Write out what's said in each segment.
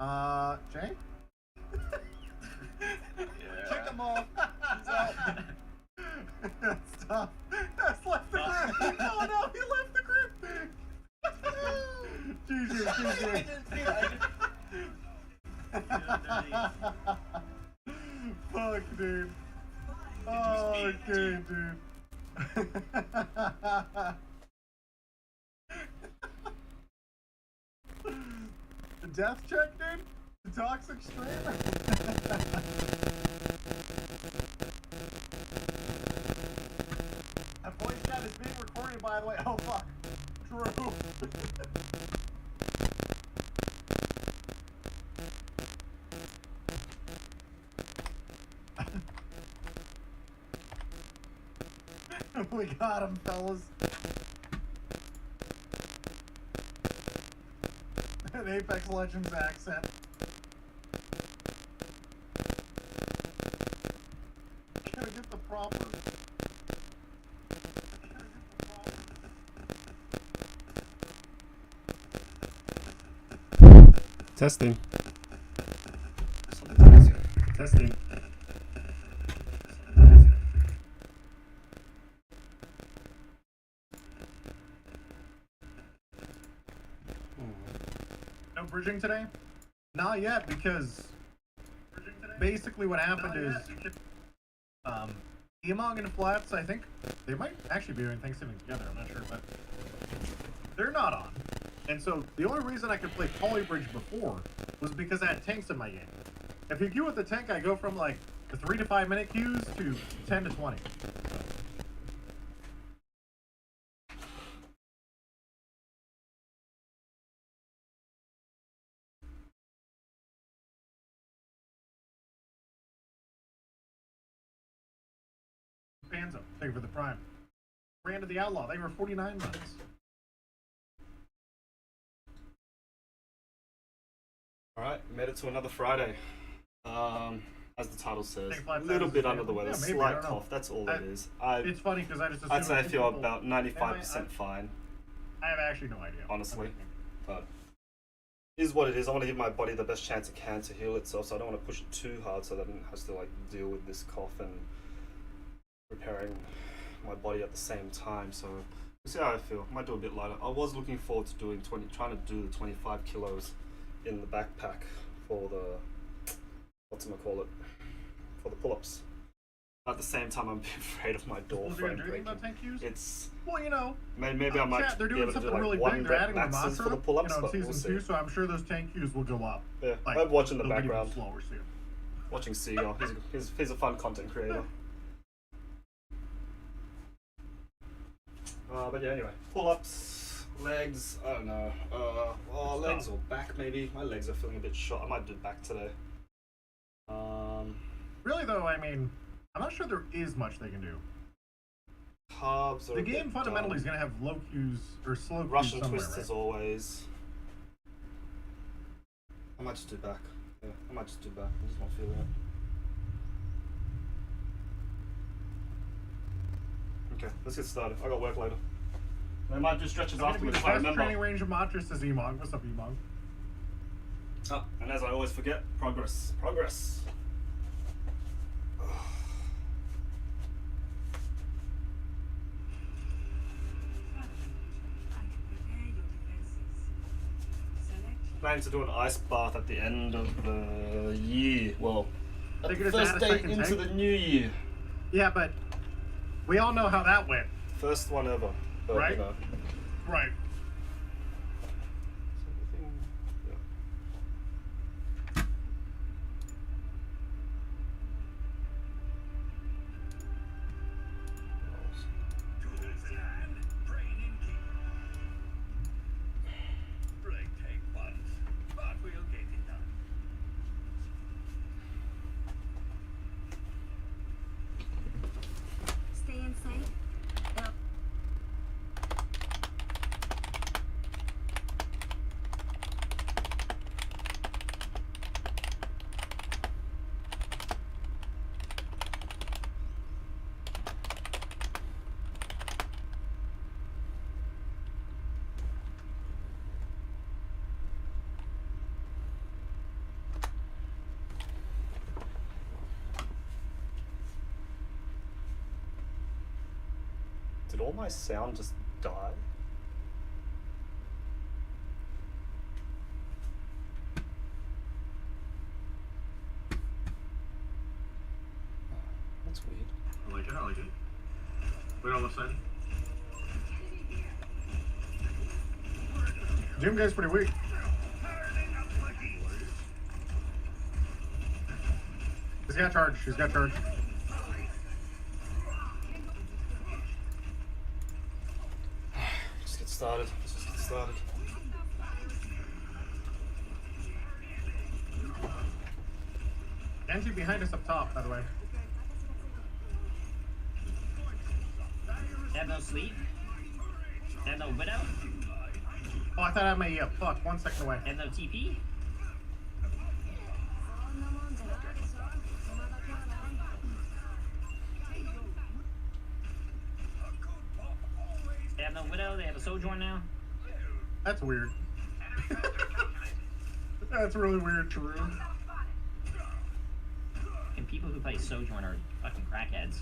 Jay? Yeah. Kick him off. He's out. Stop. That's left the grip. Oh no, he left the grip. GG, I didn't see that. Fuck, dude. Oh, okay, dude. The death check, dude? The toxic stream? That voice chat is being recorded, by the way. Oh, fuck. True. We got him, fellas. An Apex Legends accent. Gotta get the proper. Testing. Testing. No bridging today? Not yet, because basically what happened is Emong and Flats, I think they might actually be doing Thanksgiving together, I'm not sure, but they're not on. And so the only reason I could play Polybridge before was because I had tanks in my game. If you queue with the tank, I go from like the 3 to 5 minute queues to 10 to 20. Banzo, thank you for the prime. Brand of the Outlaw, they were 49 months. Alright, made it to another Friday. As the title says, a Flat little Tires bit is under the weather, maybe, slight I don't know. cough, that's all it is. It's funny because I just assumed I'd say I feel people- about 95% fine, I have actually no idea. honestly. But it is what it is. I want to give my body the best chance it can to heal itself, so I don't want to push it too hard so that it has to like deal with this cough and repairing my body at the same time. So we'll see how I feel. Might do a bit lighter. I was looking forward to doing trying to do the 25 kilos in the backpack for the for the pull-ups. At the same time, I'm a bit afraid of my door Was frame there breaking. about tank queues? It's Well, you know, maybe I might chat, they're be doing able to do something like really one big. They're rep adding maxes Lamasa, for the pull-ups, you know, in but we'll season see. 2, so I'm sure those tank queues will go up. Yeah, Like, I'm watching the they'll get even background, slower soon. watching Seagull. He's a fun content creator. But yeah, anyway, pull-ups, legs. I don't know. Legs or back maybe. My legs are feeling a bit short. I might do back today. Really, though, I mean, I'm not sure there is much they can do. Carbs are The a game bit fundamentally is dumb. going to have low queues or slow queues Russian somewhere, twist right? as always. I might just do back. Yeah, I might just do back. I'm just not feeling it. Okay, let's get started. I got work later. I might do stretches I'm going to be afterwards the if I best remember. training range of Matris is Emong. What's up, Emong? Oh, and as I always forget, progress. Progress. Planning to do an ice bath at the end of the year. Well, at They the could just first add a day second into tank? the new year. Yeah, but we all know how that went. First one ever. But, Right? You know. Right. Yeah. Staying safe. all my sound just die? That's weird. I like it, I like it. Wait on the side. Jim guy's pretty weak. He's got charge, he's got charge. Just get started. Let's just get started. Genji behind us up top, by the way. They have no sleep. They have no widow. Oh, I thought I had my fuck, 1 second away. They have no TP. They have no widow. They have a sojourn now. That's weird. That's really weird, true. And people who play sojourn are fucking crackheads.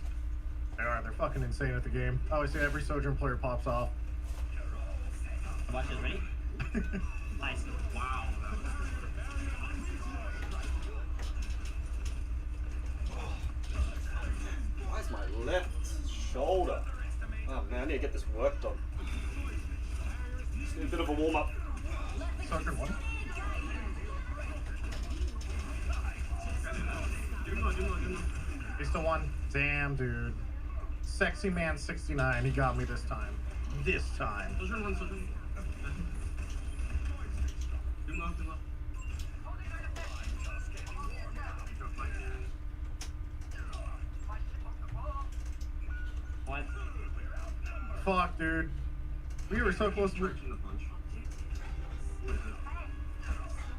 They are, they're fucking insane at the game. Obviously, every Sojourn player pops off. Watch this, ready? Nice. Wow. Why is my left shoulder? Oh man, I need to get this work done. Just need a bit of a warm up. Sojourn 1. He's still 1. Damn, dude. Sexy man 69. He got me this time. This time. Sojourn 1, Sojourn. What? Fuck, dude. We were so close to...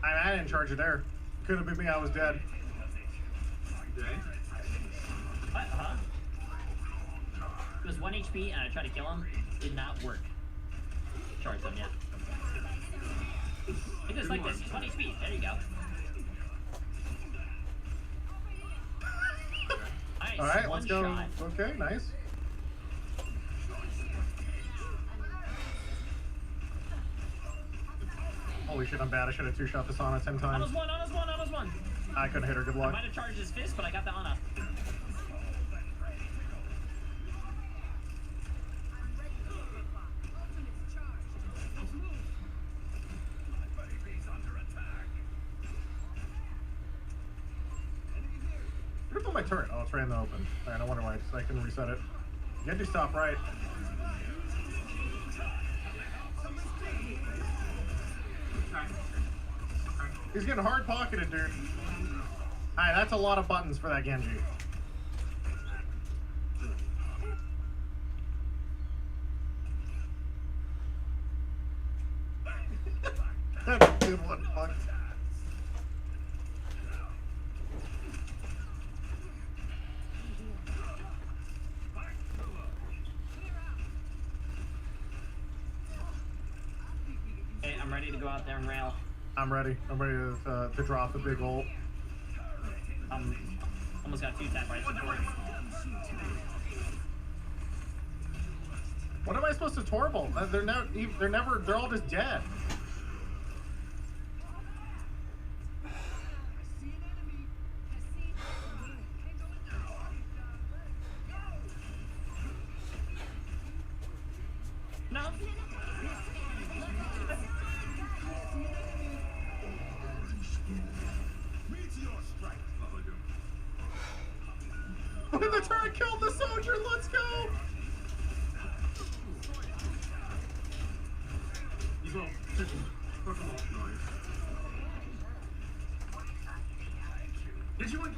I didn't charge it there. Could have been me, I was dead. What? Huh? It was 1 HP and I tried to kill him. Did not work. Charge them, yeah. It goes like this. He's 1 HP. There you go. Nice. Alright, One let's go. shot. Okay, nice. Holy shit, I'm bad. I should have 2-shot this Ana 10 times. Ana's one. Ana's one. I couldn't hit her. Good I luck. might have charged his fist, but I got the Ana. Where'd I put my turret? Oh, it's right in the open. Alright, no wonder why I couldn't reset it. Genji stop right. He's getting hard pocketed, dude. Alright, that's a lot of buttons for that Genji. That's a good one, fuck. Okay, I'm ready to go out there and rail. I'm ready. I'm ready to drop the big ult. Almost got 2 tap right support. What am I supposed to torble? They're all just dead. No. The turret killed the soldier. Let's go. Did you win?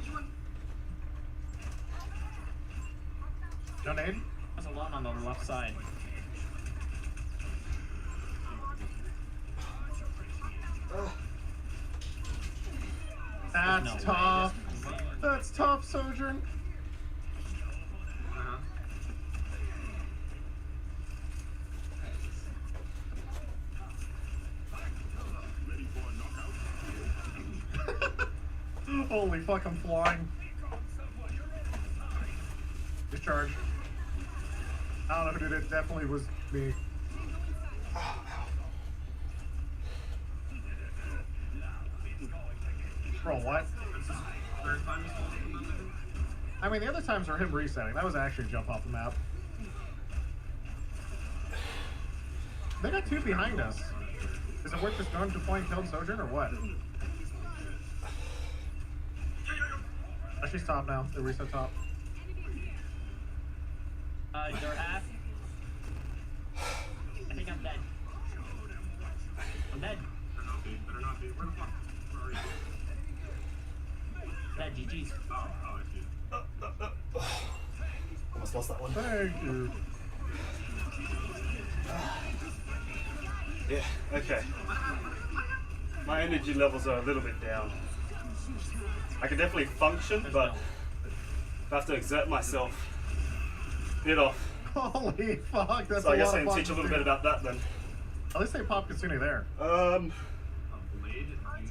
No nade? I was alone on the left side. That's No way. tough. That's tough, Sojourn. Holy fuck, I'm flying. Discharge. I don't know, dude. It definitely was me. Bro, what? I mean, the other times are him resetting. That was actually a jump off the map. They got two behind us. Is it worth just going deploying killed Sojourn or what? Oh, she's top now. They reset top. They're half. I think I'm dead. I'm dead. Better not be. Where the fuck? Where are you? Dead, GG's. Oh, I see. Almost lost that one. Thank you. Yeah, okay. My energy levels are a little bit down. I can definitely function, but I have to exert myself. Bit off. Holy fuck, that's So I a guess lot I of can fun teach a to little do. bit about that then. At least they pop Katsuni there. Blade.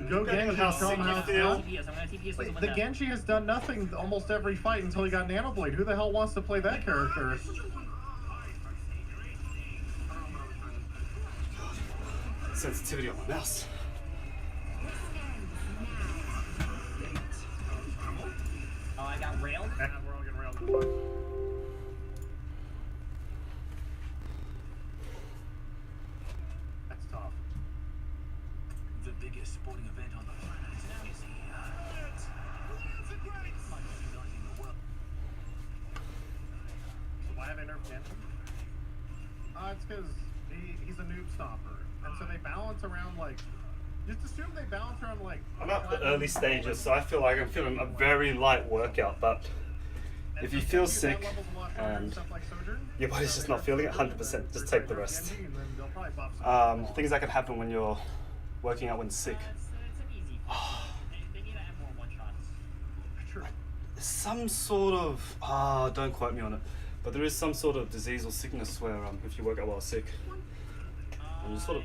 Go Depending on Genji, how show sick them you how it's feel. done. TPS, I'm gonna TPS Wait, someone the down. Genji has done nothing almost every fight until he got Nanoblade. Who the hell wants to play that character? Sensitivity on my mouse. Oh, I got railed. And we're all getting railed. That's tough. The biggest sporting event on the planet is here. It's uniting the world. So why have they nerfed Genji? It's because he's a noob stomper. And so they balance around like... Just assume they balance around like... I'm at the early stages, so I feel like I'm feeling a very light workout, but And if you so feel Genji, that sick level's a lot harder and stuff like Sojourn. your body's So just they not nerf feeling it Sojourn, 100%, and just then take the nerf rest. Genji, and then they'll probably buff some. Things that can happen when you're working out when sick. It's an easy fix. They need to add more one-shots. True. Some sort of, don't quote me on it, but there is some sort of disease or sickness where if you work out while sick, and you sort of,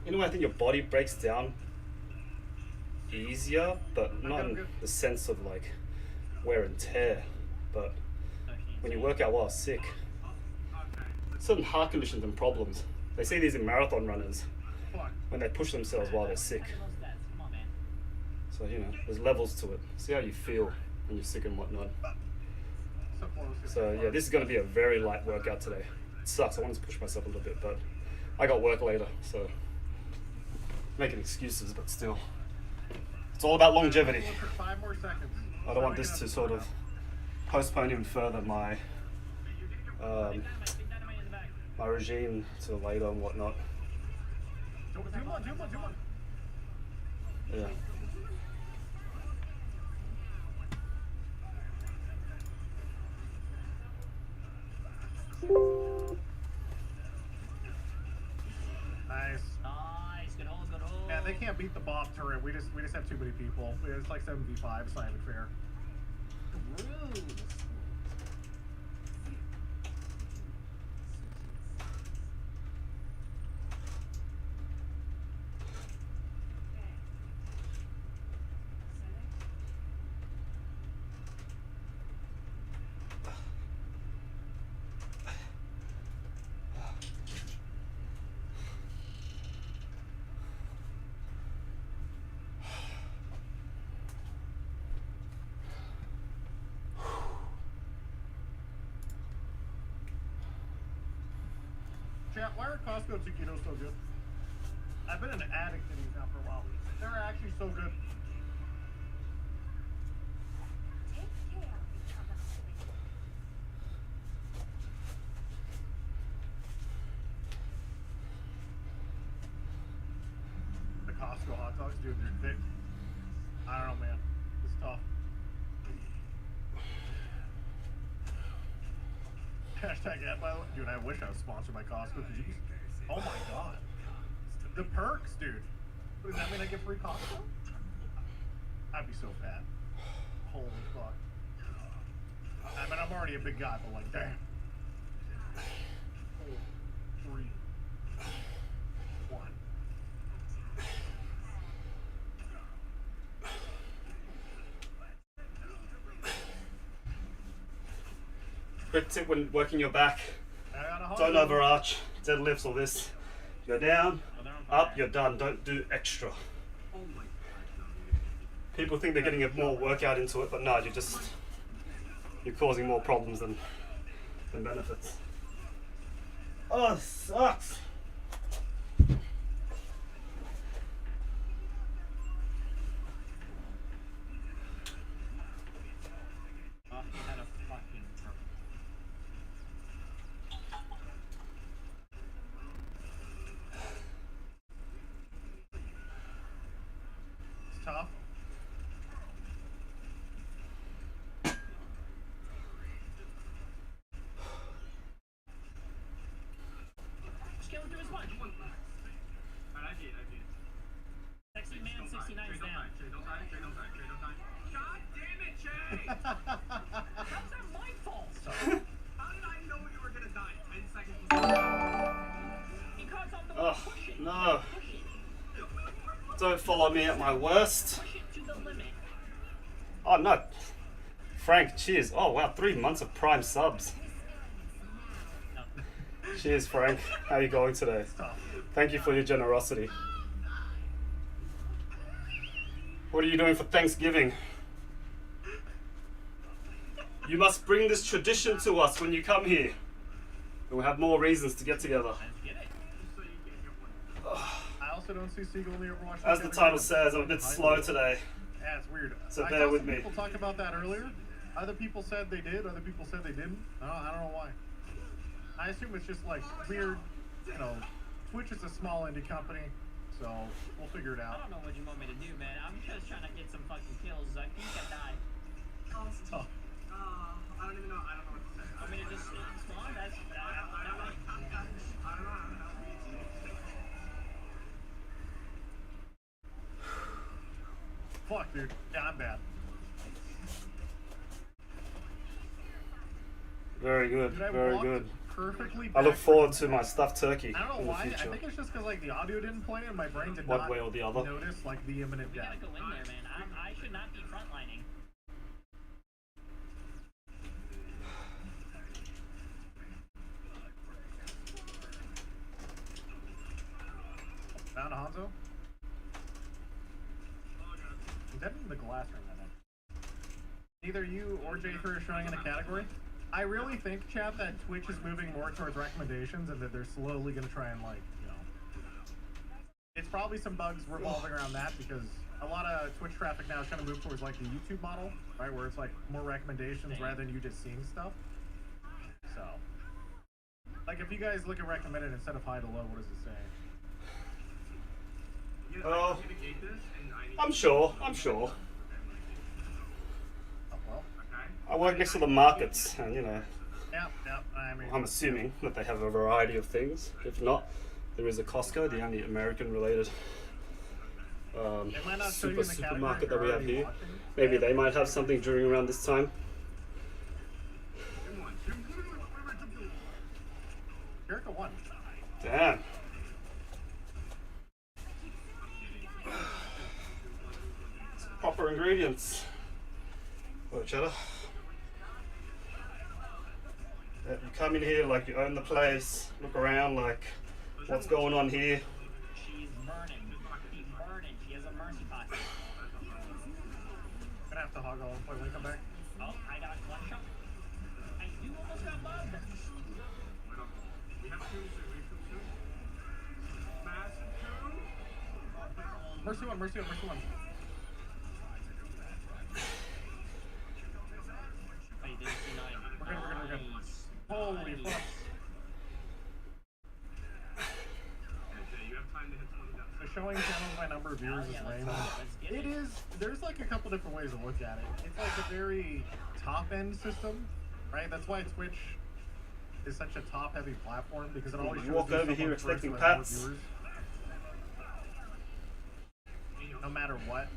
in a way I think your body breaks down easier, but not in the sense of like wear and tear, but when you work out while sick, certain heart conditions and problems, they see these in marathon runners Fuck. when they push themselves while they're sick. Come on, man. So, you know, there's levels to it. See how you feel when you're sick and whatnot. So close. So, yeah, this is going to be a very light workout today. It sucks. I wanted to push myself a little bit, but I got work later, so making excuses, but still. It's all about longevity. For 5 more seconds. I don't want this to sort of postpone even further my Dynamite in the back. my regime to later and whatnot. Do one. Yeah. Nice. Nice, good hold, good hold. Yeah, they can't beat the Bob turret. We just have too many people. It's like 7v5. It's not even fair. Rude. Chat, why are Costco taquitos so good? I've been an addict to these now for a while. They're actually so good. The Costco hot dogs, dude, they're thick. I don't know, man. It's tough. Hashtag ad, by the way. Dude, I wish I was sponsored by Costco. Jeez. Oh my god. The perks, dude. Does that mean I get free Costco? I'd be so fat. Holy fuck. I mean, I'm already a big guy, but like, damn. 4, 3, 1. quick tip when working your back. I got a hard Don't one. overarch deadlifts or this. Go down, Oh, they're on fire. up, you're done. Don't do extra. Oh my god. People think they're getting a more workout into it, but no, you're causing more problems than benefits. Oh, this sucks. Oh, he had a fucking It's tough. Just kill him through his punch. I did. Sexy man 69 is down. Jay, don't die. God damn it, Jay! How's that my fault? How did I know you were gonna die 10 seconds before? Because I'm the one Oh, pushing. no. Push it. Don't follow me at my worst. Push it to the limit. Oh, no. Frank, cheers. Oh, wow, 3 months of Prime subs. No. Cheers, Frank. How are you going today? Tough. Thank you for your generosity. What are you doing for Thanksgiving? You must bring this tradition to us when you come here. We'll have more reasons to get together. Let's get it. I also don't see Seagull in the Overwatch. As the title says, I'm a bit slow today. Yeah, it's weird. So I bear saw with some me. people talk about that earlier. Other people said they did. Other people said they didn't. I don't know why. I assume it's just like weird. You know, Twitch is a small indie company, so we'll figure it I out. don't know what you want me to do, man. I'm just trying to get some fucking kills. I think I die. Tough. I don't even know. I don't know what to say. Want me to just spawn? That's that. I don't know. Fuck, dude. Yeah, I'm bad. Very good, Dude, I very walked good. perfectly. I look backwards. forward to my stuffed turkey I don't know in the why. I future. think it's just because like the audio didn't play and my brain did One not way or the other. notice like the imminent We death. gotta go in there, man. I should not be frontlining. Found a Hanzo. Is that in the glass room? I think. Either you or J3 are showing in a category. I really think, chat, that Twitch is moving more towards recommendations and that they're slowly going to try and, like, you know... It's probably some bugs revolving around that because a lot of Twitch traffic now is trying to move towards, like, the YouTube model, right? Where it's, like, more recommendations rather than you just seeing stuff. So... Like, if you guys look at recommended instead of high to low, what does it say? Oh, Mitigate this, and I need I'm sure. Oh, well. I work next to the markets, and you know, Yep, I mean... I'm assuming that they have a variety of things. If not, there is a Costco, the only American-related It might not show you in the supermarket category that we you're have already here. watching. Maybe they might have something during around this time. Jericho won. Damn. Proper ingredients. Oh, cheddar. Yeah, you come in here like you own the place, look around like, what's going on here? She's burning. She's burning. She has a mercy pocket. Gonna have to hog all point when we come back. Oh, I got one shot. I do almost got mugged. We have two. Massive two. Mercy one. Oh, you didn't see nine. We're good. Nice. Holy Nice. fuck. You have time to hit 20 down. The showing channels by number of viewers is Yeah, lame. let's get It is, there's like a couple different ways to look at it. It's like a very top-end system, right? That's why Twitch is such a top-heavy platform, because it always You shows walk you over someone here first expecting who has more pats. viewers. No matter what.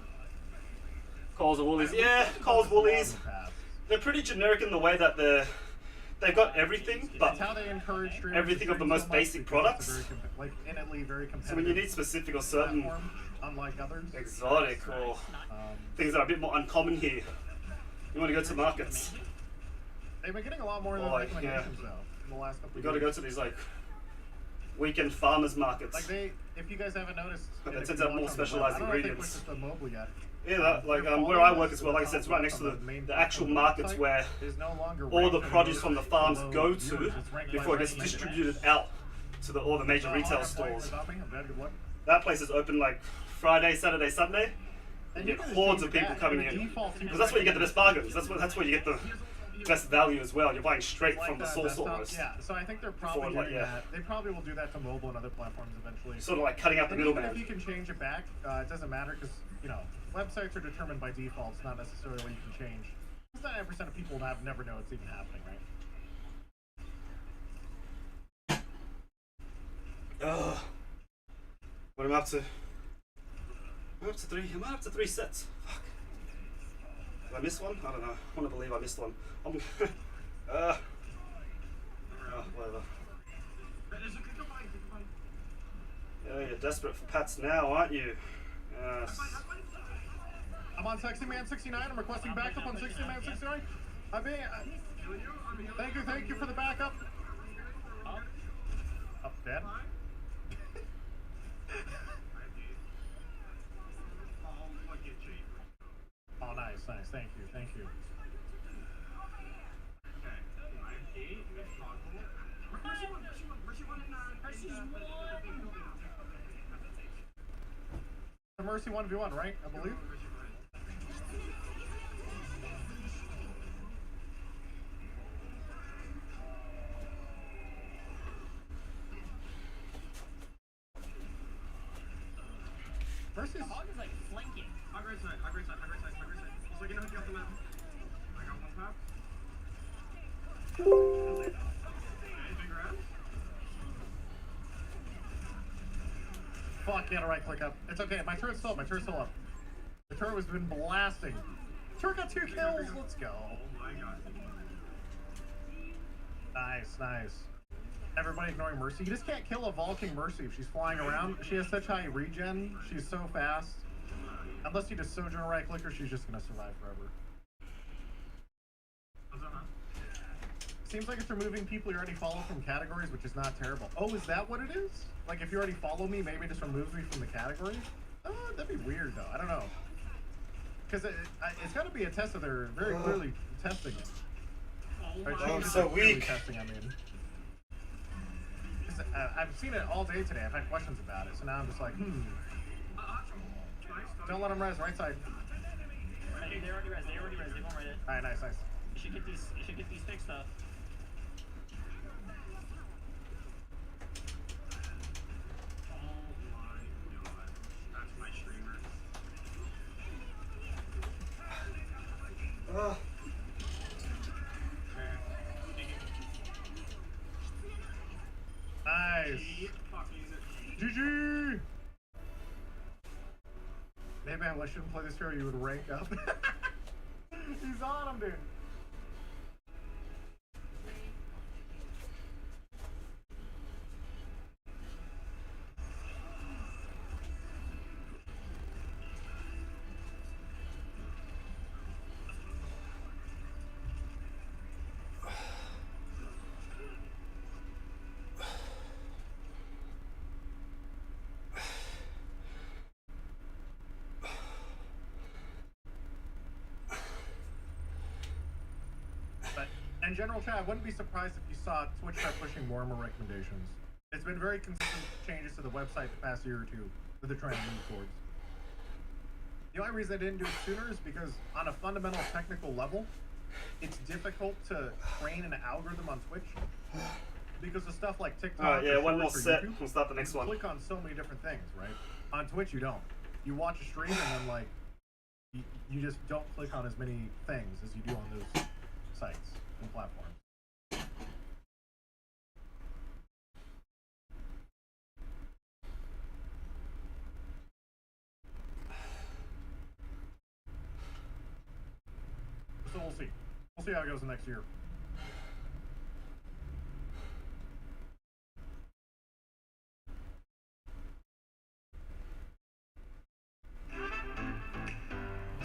Coles or Woolies? Yeah, Coles, Woolies. Pass. They're pretty generic in the way that they've got everything, but That's how they encourage streamers everything to of the stream most so much basic because products. it's a very like innately very competitive. so when you need specific or certain platform, unlike others. exotic or things that are a bit more uncommon here, you want to go to markets. They've been getting a lot more of those Like, recommendations though in the last couple You of got to years. go to these like weekend farmers markets. Like if you guys haven't noticed, That and if tends you to have more watch on the web, specialized I don't know if they ingredients. pushed this to mobile yet. Yeah, that, like your where I following work list as well, to like I said, it's right next to top on main the actual platform markets website where is no longer all the ranked produce as from the below farms go viewers. to It's ranked before it by gets ranking. distributed out to all the major So, retail I'm playing stores. without me. I'm dead. Good luck. That place is open like Friday, Saturday, Sunday. And You you get can hordes change of people that. coming The in. default Because that's where you get the best bargains. That's where you get the best value as well. You're buying straight like from the that source desktop. almost. Yeah, so I think they're probably Before, like, doing yeah. that. They probably will do that to mobile and other platforms eventually. Sort of like cutting out the And even middleman. if you can change it back, it doesn't matter because, you know, websites are determined by default. It's not necessarily what you can change. Because 99% of people never know it's even happening, right? Ugh. What am I up to? I'm up to three. Am I up to 3 sets? Fuck. Did I miss one? I don't know. I want to believe I missed one. I'm. Oh, whatever. Yeah, you're desperate for pats now, aren't you? Yes. I'm on Sexy Man 69. I'm requesting backup on Sexy Man 69. Thank you for the backup. Up, dead. Oh, nice. Thank you. The Mercy 1v1, right? I believe. Mercy's Hog is like flanking. Hog right side. He's looking to hook you off the map. I got one pop. Okay, big grab. fuck, he had a right click up. It's okay, my turret's still up. The turret has been blasting. Turret got 2 kills, let's go. Oh my god. Nice. Everybody ignoring Mercy. You just can't kill a Valking Mercy if she's flying around. She has such high regen. She's so fast. Unless you just Sojourner right click her, she's just gonna survive forever. What's up, man? Seems like it's removing people you already follow from categories, which is not terrible. Oh, is that what it is? Like if you already follow me, maybe it just removes me from the category? Oh, that'd be weird though. I don't know. Because it's got to be a test that they're very clearly testing it. Oh Or my changes so they're clearly weak. Testing, I mean. 'Cause, I've seen it all day today. I've had questions about it, so now I'm just like, Nice. Don't let them res. Right side. They already res. They won't res it. All right, nice. You should get these fixed up. Oh my god. That's my streamer. Ah. Nice. Fuck, use it. GG. Maybe I shouldn't play this hero. You would rank up. He's on him, dude. But in general chat, I wouldn't be surprised if you saw Twitch start pushing more and more recommendations. It's been very consistent changes to the website the past year or two that they're trying to move towards. The only reason I didn't do it sooner is because on a fundamental technical level, it's difficult to train an algorithm on Twitch because of stuff like TikTok. Alright, yeah, or one more Shorts or set. YouTube, We'll start the next you one. click on so many different things, right? On Twitch, you don't. You watch a stream and then like you just don't click on as many things as you do on those sites and platforms. So we'll see. We'll see how it goes next year.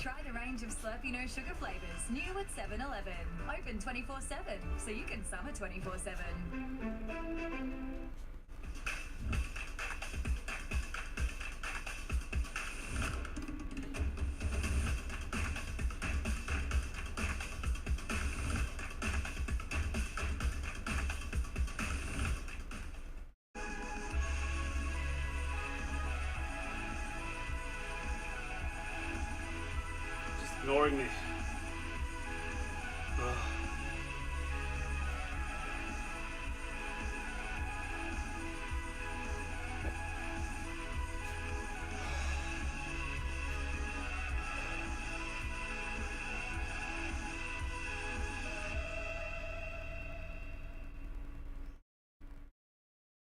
Try the range of Slurpee no sugar flavors, new at 7-Eleven. Open 24/7, so you can summer 24/7. Just ignoring me.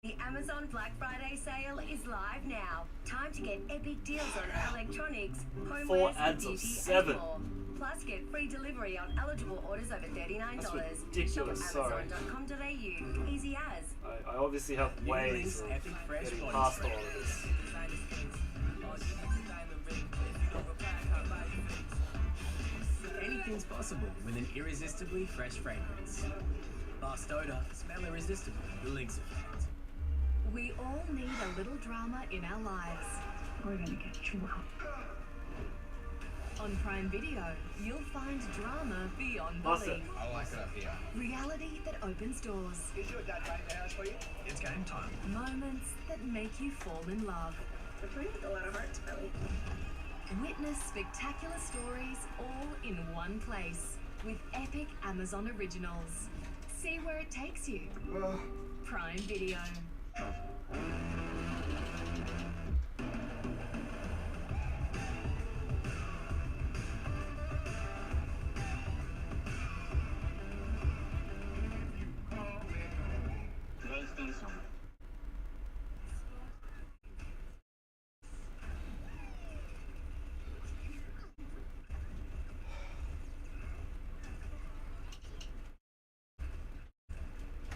The Amazon Black Friday sale is live now. Time to get epic deals on electronics, Four homewares, ads of beauty, 7. and more. Plus, get free delivery on eligible orders over $39. That's ridiculous, Shop sorry. Amazon.com.au. Easy as. I obviously have ways of Epic Fresh getting Body past Spray. all of this. Anything's possible with an irresistibly fresh fragrance. Fast odor, smell irresistible. The Lynx effect. We all need a little drama in our lives. We're gonna get drunk. On Prime Video, you'll find drama beyond What's belief. it? I like it up here. Reality that opens doors. Is your dad right in the house for you? It's game time. Moments that make you fall in love. We're trying to get a lot of hearts, Belly. Witness spectacular stories all in one place with epic Amazon originals. See where it takes you. Prime Video.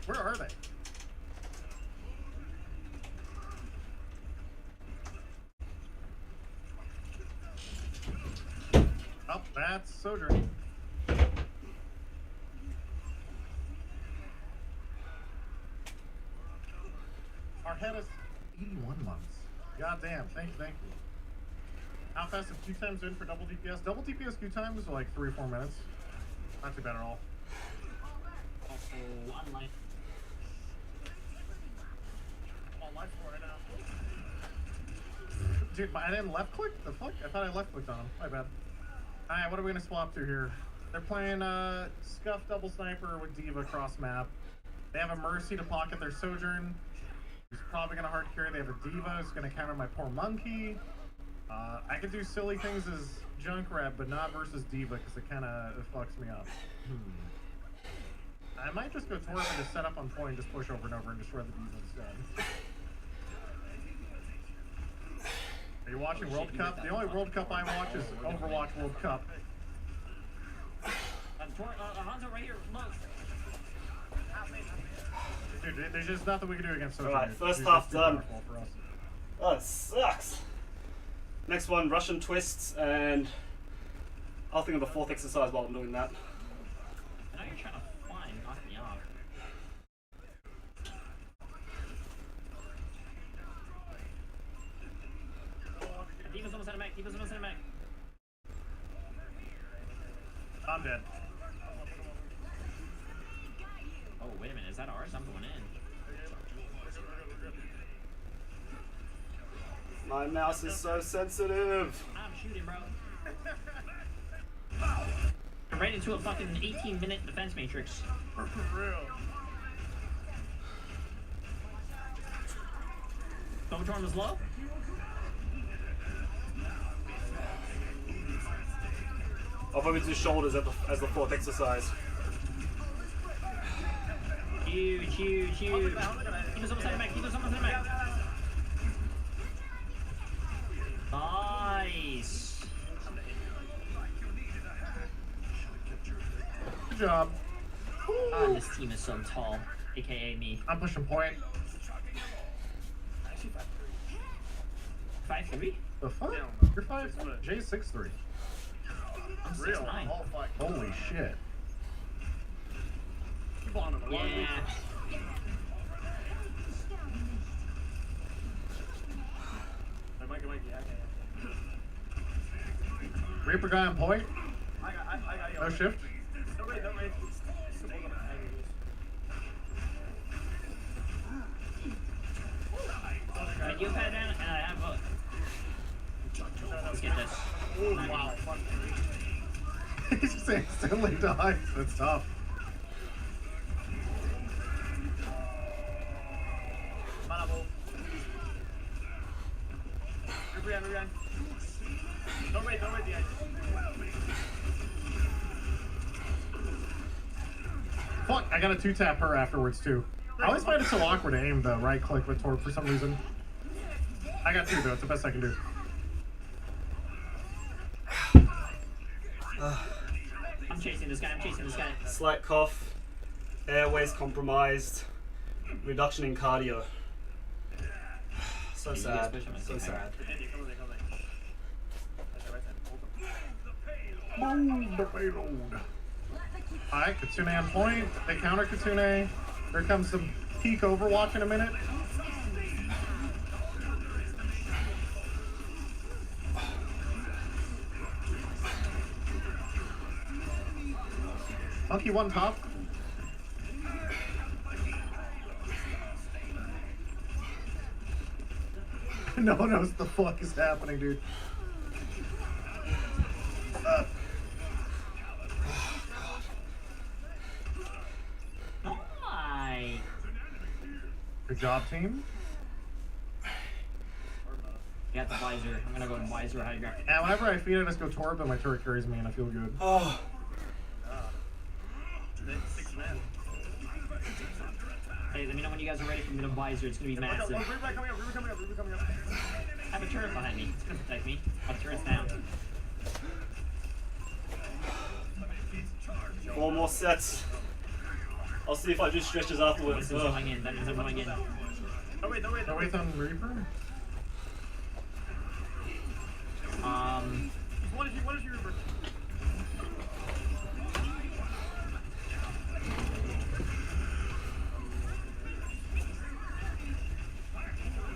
Where are they? Oh, that's Sojourn. Our head is 81 months. God damn, thank you. How fast is queue times in for double DPS? Double DPS queue times are like 3 or 4 minutes. Not too bad at all. Oh, online. Online for right now. Dude, I didn't left click? The fuck? I thought I left clicked on him. My bad. Alright, what are we gonna swap to here? They're playing Scuff Double Sniper with Diva cross map. They have a Mercy to pocket their Sojourn. He's probably gonna hard carry. They have a Diva who's gonna counter my poor Monkey. I could do silly things as Junkrat, but not versus Diva because it kinda fucks me up. I might just go Torb and just set up on point and just push over and over and destroy the Diva instead. Are you watching World Cup? The only World Cup I watch is Overwatch World Cup. Hanzo right here, look. Dude, there's just nothing we can do against Sojourn. Alright, first half done. Oh, it sucks. Next one, Russian twists, and I'll think of a 4th exercise while I'm doing that. I know you're trying to fly and knock me off. Diva's almost out of mech. Diva's almost out of mech. I'm dead. Oh, wait a minute. Is that ours? I'm going in. My mouse is so sensitive. I'm shooting, bro. Right into a fucking 18-minute defense matrix. For real. Sojourn was low. I'll probably do shoulders as the 4th exercise. Huge. He was almost out of mech. Nice. Good job. God, this team is so tall. AKA me. I'm pushing point. 5'3"? The fuck? You're 5'3". Jay's 6'3". real. 6'9". Oh, fuck. Holy shit. Keep on him. Yeah. Mikey, yeah. Reaper guy on point. I got. No shift. No, wait. Can you pat down? I have a. Let's get this. Oh, wow. Fuck. He just instantly dies. That's tough. Mana ball. Rebrand. Don't wait, the edge. Fuck, I gotta 2-tap her afterwards too. I always find it so awkward to aim the right click with Torb for some reason. I got 2 though, it's the best I can do. I'm chasing this guy. Slight cough, airways compromised, reduction in cardio. So sad. So sad. Boom, the payload. Alright, Kitsune on point. They counter Kitsune. Here comes some peak Overwatch in a minute. Monkey one top. No one knows what the fuck is happening, dude. Hi. Good job, team. Got the visor. I'm gonna go visor high ground. And whenever I feed it, I just go Torb, and my turret carries me, and I feel good. Oh. 6 man. Hey, let me know when you guys are ready for me to visor. It's gonna be massive. Reaper coming up. I have a turret behind me. It's gonna protect me. My turret's down. 4 more sets. I'll see if I do stretches afterwards. That means I'm going in. That means I'm going in. No wait. No wait on Reaper? What is your Reaper?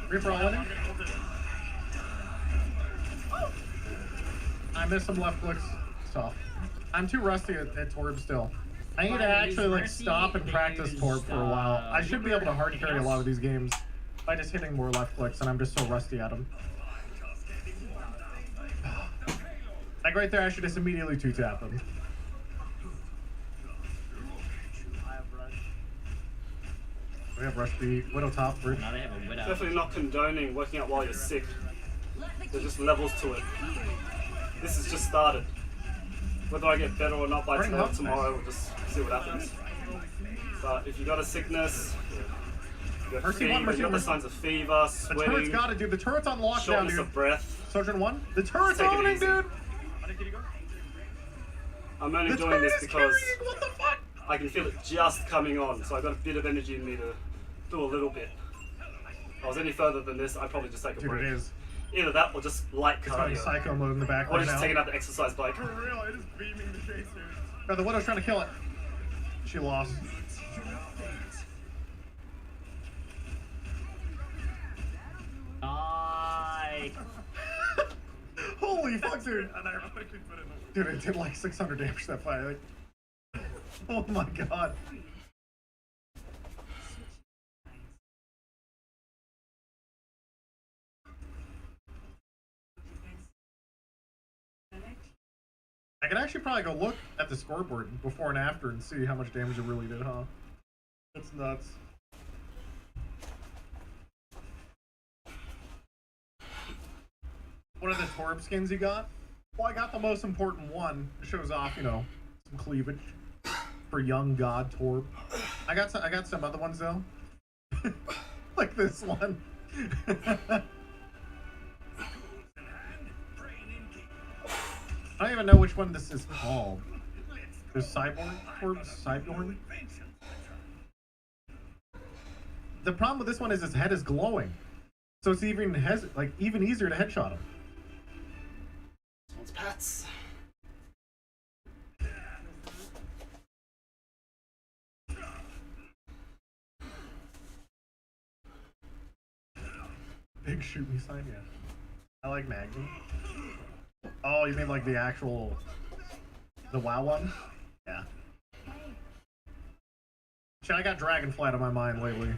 Reaper already? I missed some left clicks. It's tough. I'm too rusty at Torb still. I need to actually like stop and practice Torb for a while. I should be able to hard carry a lot of these games by just hitting more left clicks, and I'm just so rusty at them. Like right there, I should just immediately 2-tap him. We have Rush B, Widow top, Roof. Now they have a widow. Definitely not condoning working out while you're sick. There's just levels to it. This has just started. Whether I get better or not by today or tomorrow, we'll just see what happens. But if you got a sickness, you got fever, you got the signs of fever, The turret's sweating, got it, dude. The turret's on lockdown, shortness dude. of breath, Sojourn 1? The turret's Take it owning, easy. dude! I'm only The doing this turret's because carrying! What the fuck? I can feel it just coming on, so I've got a bit of energy in me to do a little bit. If I was any further than this, I'd probably just take a Dude, break. it is. Either that or just light It's running cardio. psycho mode in the back Or right just now. taking out the exercise bike. For real, it is beaming the chase, dude. Bro, the Widow's trying to kill it. She lost. Holy fuck, dude. And I ironically put it in. Dude, it did like 600 damage that fight. Like, oh my god. I could actually probably go look at the scoreboard before and after and see how much damage it really did, huh? That's nuts. What are the Torb skins you got? Well, I got the most important one. It shows off, you know, some cleavage for young god Torb. I got some other ones though, like this one. I don't even know which one this is called. There's Cyborg Torb, Cyborg. The problem with this one is his head is glowing, so it's even even easier to headshot him. One's Pats. Big shoot me sign, yeah. I like Magnum. Oh, you mean like the actual... The WoW one? Yeah. Shit, I got Dragonflight on my mind lately.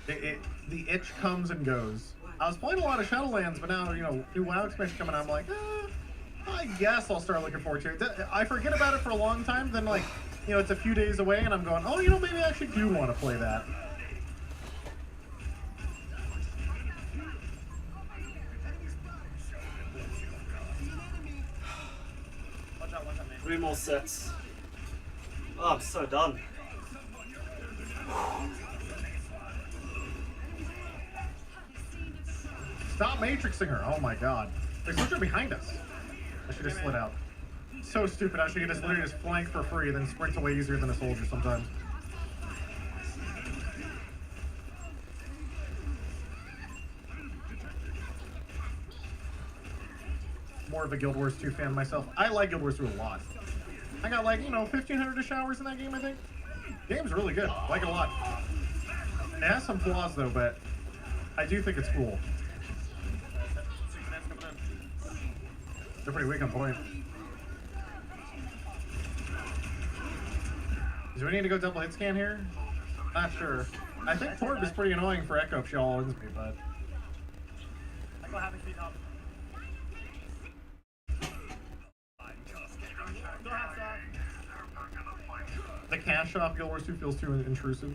The itch comes and goes. I was playing a lot of Shadowlands, but now, you know, new WoW expansion coming out, I'm like, I guess I'll start looking forward to it. I forget about it for a long time, then like, you know, it's a few days away, and I'm going, oh, you know, maybe I actually do want to play that. Watch out, man. 3 more sets. Oh, I'm so done. Stop matrixing her. Oh my god. There's soldier behind us. I should have slid out. So stupid. I should just literally just flank for free, then sprint away easier than a soldier sometimes. More of a Guild Wars 2 fan myself. I like Guild Wars 2 a lot. I got like, you know, 1,500-ish hours in that game, I think. Game's really good. I like it a lot. It has some flaws though, but I do think it's cool. They're pretty weak on point. Do we need to go double hit scan here? Not sure. I think Torb is pretty annoying for Echo if she all wins me, but... I go having speed up. The cash shop Guild Wars 2 feels too intrusive.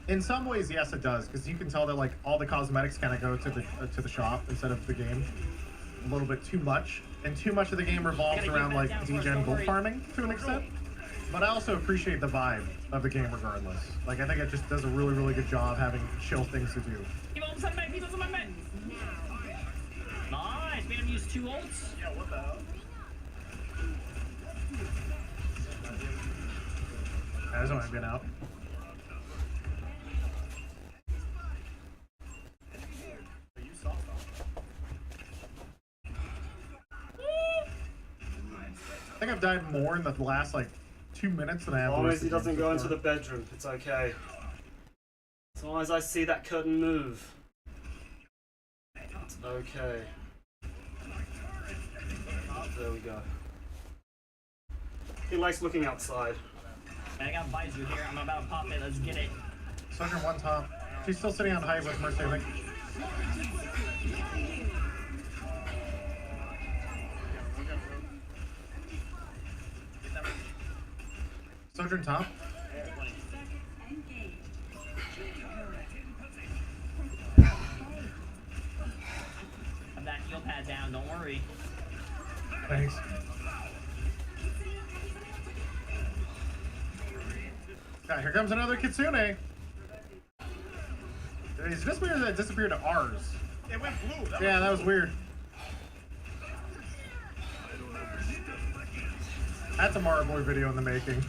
In some ways, yes, it does, because you can tell that like all the cosmetics kind of go to the shop instead of the game. A little bit too much, and too much of the game revolves around like degen gold farming to an extent. But I also appreciate the vibe of the game regardless. Like I think it just does a really, really good job having chill things to do. Nice, made him use 2 ults. Yeah, what the hell? That's only been out. You saw something. I think I've died more in the last like 2 minutes than I have. As long as he doesn't go into the bedroom, it's okay. As long as I see that curtain move, it's okay. There we go. He likes looking outside. I got Baizu here. I'm about to pop it. Let's get it. Soldier one top. She's still sitting on high with Mercy, I think. Soldier in top. Have that heal pad down. Don't worry. Thanks. Yeah, here comes another Kitsune. It's just weird that it disappeared to ours. It went blue. Yeah, that was weird. That's a Mario Boy video in the making.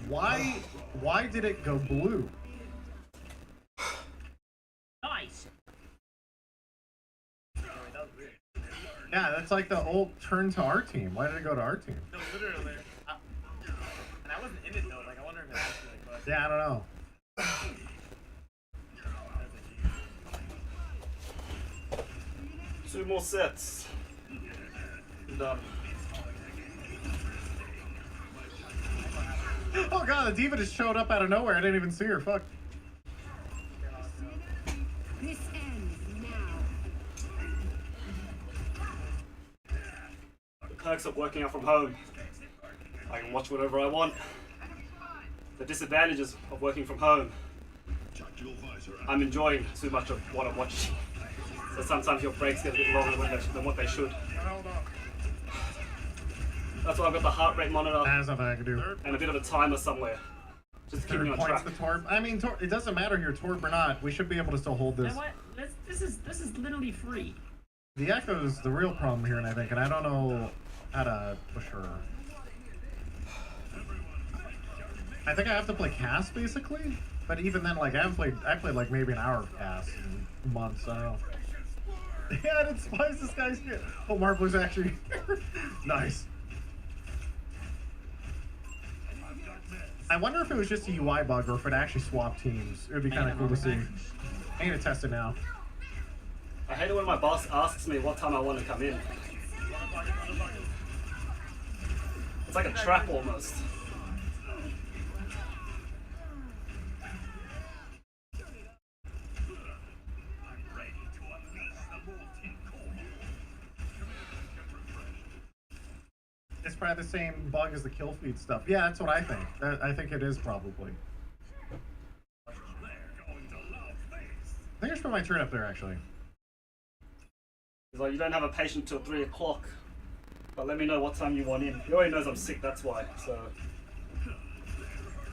Why did it go blue? Nice. Yeah, that's like the old turn to our team. Why did it go to our team? No, literally. And I wasn't in it though. Like I wonder if it actually like. Yeah, I don't know. Two more sets. Done. Oh god, the diva just showed up out of nowhere. I didn't even see her. Fuck. This ends now. The perks of working out from home. I can watch whatever I want. The disadvantages of working from home. I'm enjoying too much of what I'm watching. So sometimes your breaks get a bit longer than what they should. That's why I've got the heart rate monitor That's nothing I can do. and a bit of a timer somewhere. Just to keep me on Points track. the Torb. I mean, it doesn't matter here, Torb or not. We should be able to still hold You this. know what? This is literally free. The Echo is the real problem here, and I think, and I don't know how to push her. I think I have to play Cass basically, but even then, like I played like maybe an hour of Cass in months. I don't know. Yeah, I didn't spice this guy's shit. Oh, Marpler's actually nice. I wonder if it was just a UI bug or if it actually swapped teams. It would be kind of cool to see. I need to test it now. I hate it when my boss asks me what time I want to come in. It's like a trap almost. It's probably the same bug as the kill feed stuff. Yeah, that's what I think. I think it is probably. I think I should put my turn up there actually. He's like, you don't have a patient till 3 o'clock, but let me know what time you want in. He already knows I'm sick, that's why. So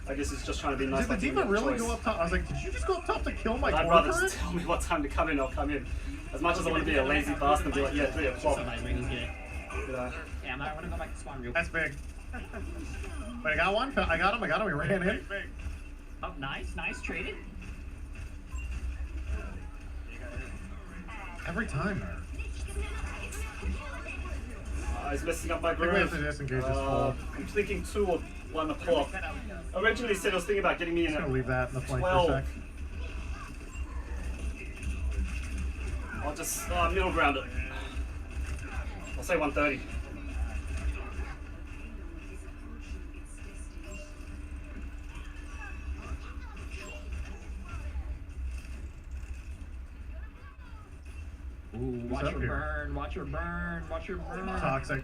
I guess he's just trying to be nice. Did the demon really go up top? I was like, did you just go up top to kill my I'd rather just tell me what time to come in, I'll come in. As much as I want to be a lazy bastard and be like, yeah, 3 o'clock. You know. Yeah, I want to go back to spawn real quick. That's big. But I got one. I got him. He ran in. Oh, nice, traded. Every time, man. He's messing up my I think we have groove. to disengage this full. I'm thinking 2 or 1 o'clock. Originally said I was thinking about getting me in I'm at gonna leave that in the flank for a 12. sec. I'll just middle ground it. I'll say 1:30. Ooh, watch up your here? burn, watch your burn, watch your burn. Toxic.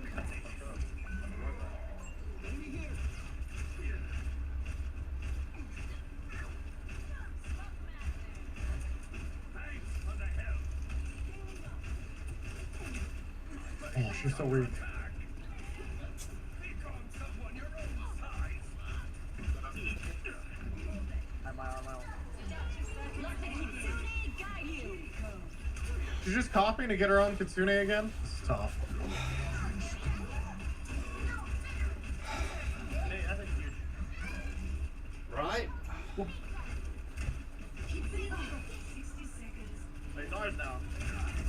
Oh, she's so weak. She's just copying to get her own Kitsune again? This is tough. Right?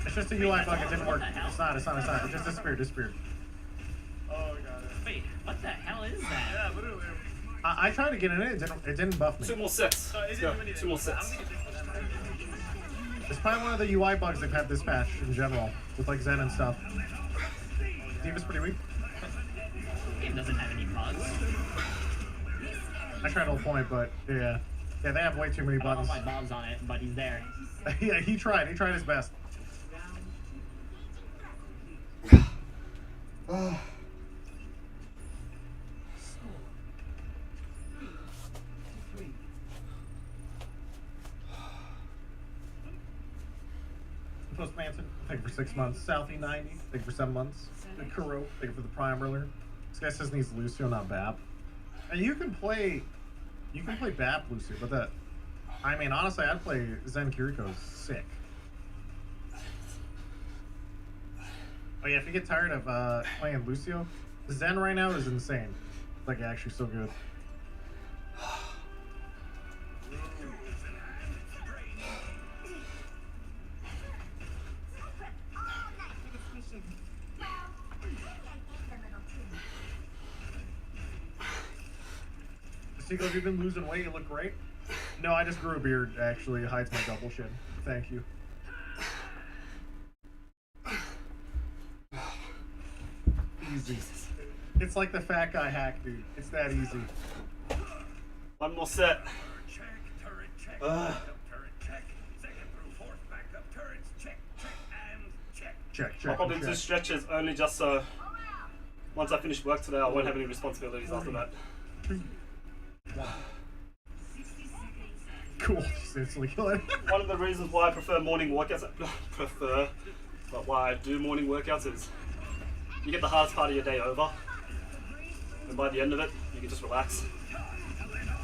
It's just a UI bug, it didn't work. It's not. It just disappeared. Oh, got it. Wait, what the hell is that? Yeah, literally. I tried to get in it didn't buff me. 2 more sets. Let's go. 2 more sets. It's probably one of the UI bugs they've had this patch in general, with like Zen and stuff. Diva's pretty weak. Game doesn't have any bugs. I tried to hold point, but yeah. Yeah, they have way too many I don't know buttons. my Bob's on it, but he's there. Yeah, he tried his best. Post Manson, thank you for 6 months. Southie 90, thank you for 7 months. Kuro, thank you for the Prime earlier. This guy says needs Lucio, not Bap. And you can play Bap Lucio, but I mean, honestly, I'd play Zen Kiriko's sick. Oh yeah, if you get tired of playing Lucio, Zen right now is insane. Like, actually so good. Seagull, you've been losing weight, you look great. No, I just grew a beard, actually. It hides my double chin. Thank you. Easy. It's like the fat guy hack, dude. It's that easy. 1 more set. Check. I'll probably do check. stretches only just so once I finish work today I won't have any responsibilities after that. Cool. Just instantly kill it. One of the reasons why I prefer morning workouts, but why I do morning workouts is you get the hardest part of your day over, and by the end of it, you can just relax.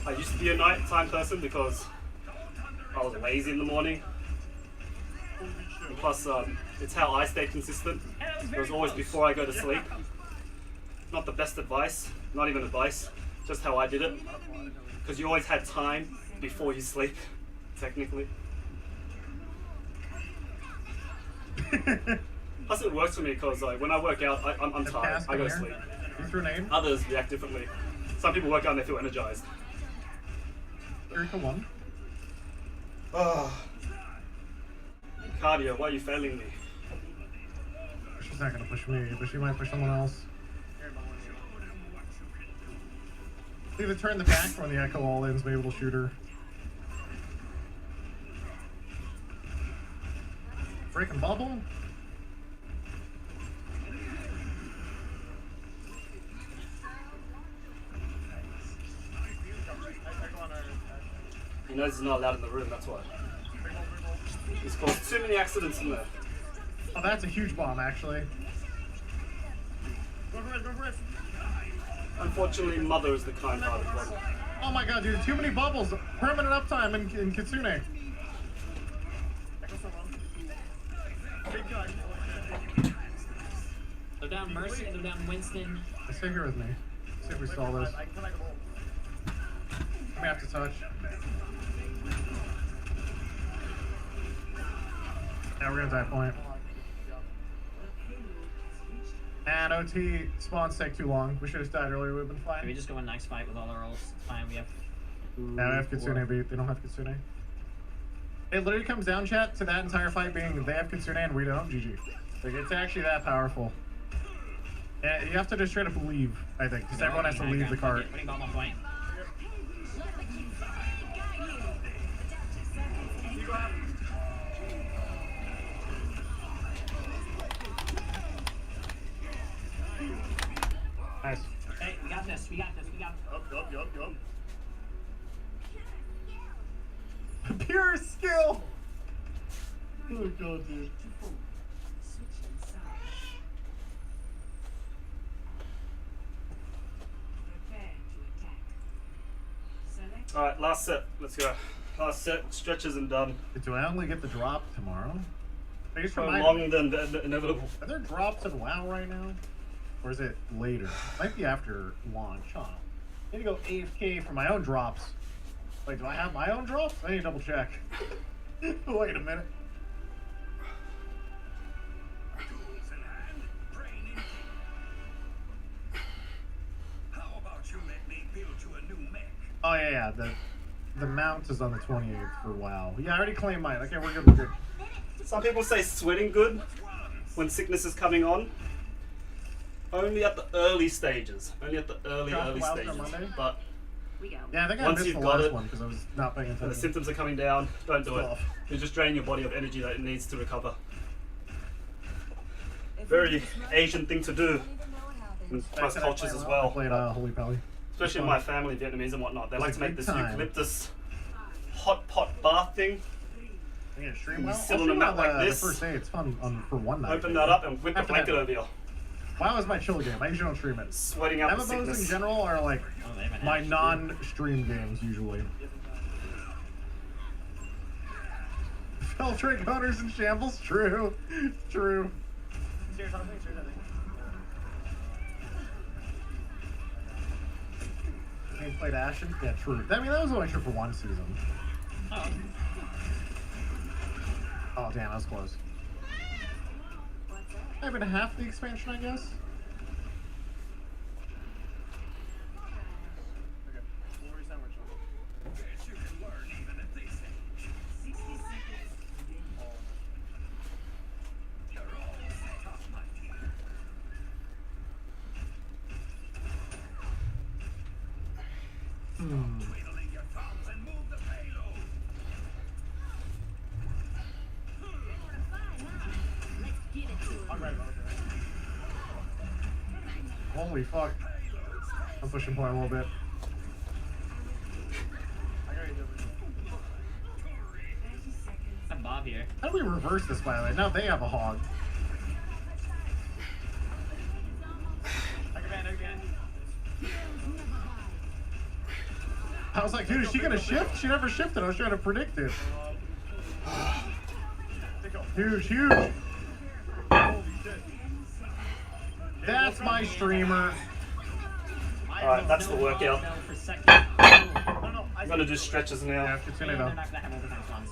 I used to be a nighttime person because I was lazy in the morning, and plus it's how I stay consistent. It was always before I go to sleep. Not the best advice, not even advice, just how I did it, because you always had time before you sleep, technically. Plus it works for me because like, when I work out, I'm tired, I go to sleep. What's your name? Others react differently. Some people work out and they feel energized. Erica 1. Cardio, why are you failing me? She's not gonna push me, but she might push someone else. Either turn the back when the Echo all ins, maybe it'll shoot her. Breaking bubble? He knows he's not allowed in the room, that's why. He's caused too many accidents in there. Oh, that's a huge bomb, actually. Go for it. Unfortunately, Mother is the kind-hearted one. Oh my god, dude, too many bubbles. Permanent uptime in Kitsune. Echo so low. Big gun. They're down Mercy, they're down Winston. Stay here with me. See if we stall this. I can come back home. We have to touch. Yeah, we're gonna die point. And OT spawns take too long. We should have died earlier. We've been Can fine. we just go in next fight with all our rolls? It's fine, we have... Yeah, we have Kitsune beat. They don't have Kitsune. It literally comes down, chat, to that entire fight being they have Kitsune and we don't. GG. Like, it's actually that powerful. Yeah, you have to just try to believe, I think, because everyone has to leave the cart. Putting bomb on point. You go out. Nice. Hey, we got this, we got this, we got this. Yup. Pure skill! Oh god, dude. Alright, last set. Let's go. Last set. Stretches and done. Do I only get the drop tomorrow? I guess Prolonged than the inevitable. Are there drops in WoW right now? Or is it later? Might be after launch, huh? I need to go AFK for my own drops. Wait, do I have my own drops? I need to double check. Wait a minute. Oh yeah, the mount is on the 28th for WoW. Yeah, I already claimed mine. Okay, we're good. We're good. Some people say sweating good when sickness is coming on. Only at the early stages. Only at the early WoW stages. on Monday? But Yeah, I think I Once missed you've the got last it, one because I was not paying when the attention. symptoms are coming down, don't do it. Tough. You just drain your body of energy that it needs to recover. Very Asian thing to do in most cultures as I well. played Holy Pally. Especially in my family, Vietnamese and whatnot. They like Like to make big this time. eucalyptus hot pot bath thing. Yeah, stream You WoW. sit I'll on a stream mat WoW like this. The first day, it's fun for one night. Open that up and whip a After that- blanket over you. WoW is my chill game. I usually don't stream it. Sweating out the MMOs in sickness. general are like Oh, they haven't my had non-stream games usually. Filtrate hunters in shambles. True. True. Serious, I think. They played Ashen. Yeah, true. I mean, that was only true for one season. Oh, Oh damn, that was close. Maybe half the expansion, I guess. Okay. We'll reset which one. Holy fuck. I'm pushing point a little bit. I got you, Joseph. I have Bob here. How do we reverse this, by the way? Now they have a hog. I can ban again. I was like, dude, is she gonna shift? She never shifted. I was trying to predict it. Huge, huge. Holy shit. That's my streamer. Alright, that's the workout. No, for second. No, I'm gonna do stretches Yeah, now. continue They're though. not gonna have overtime spawns.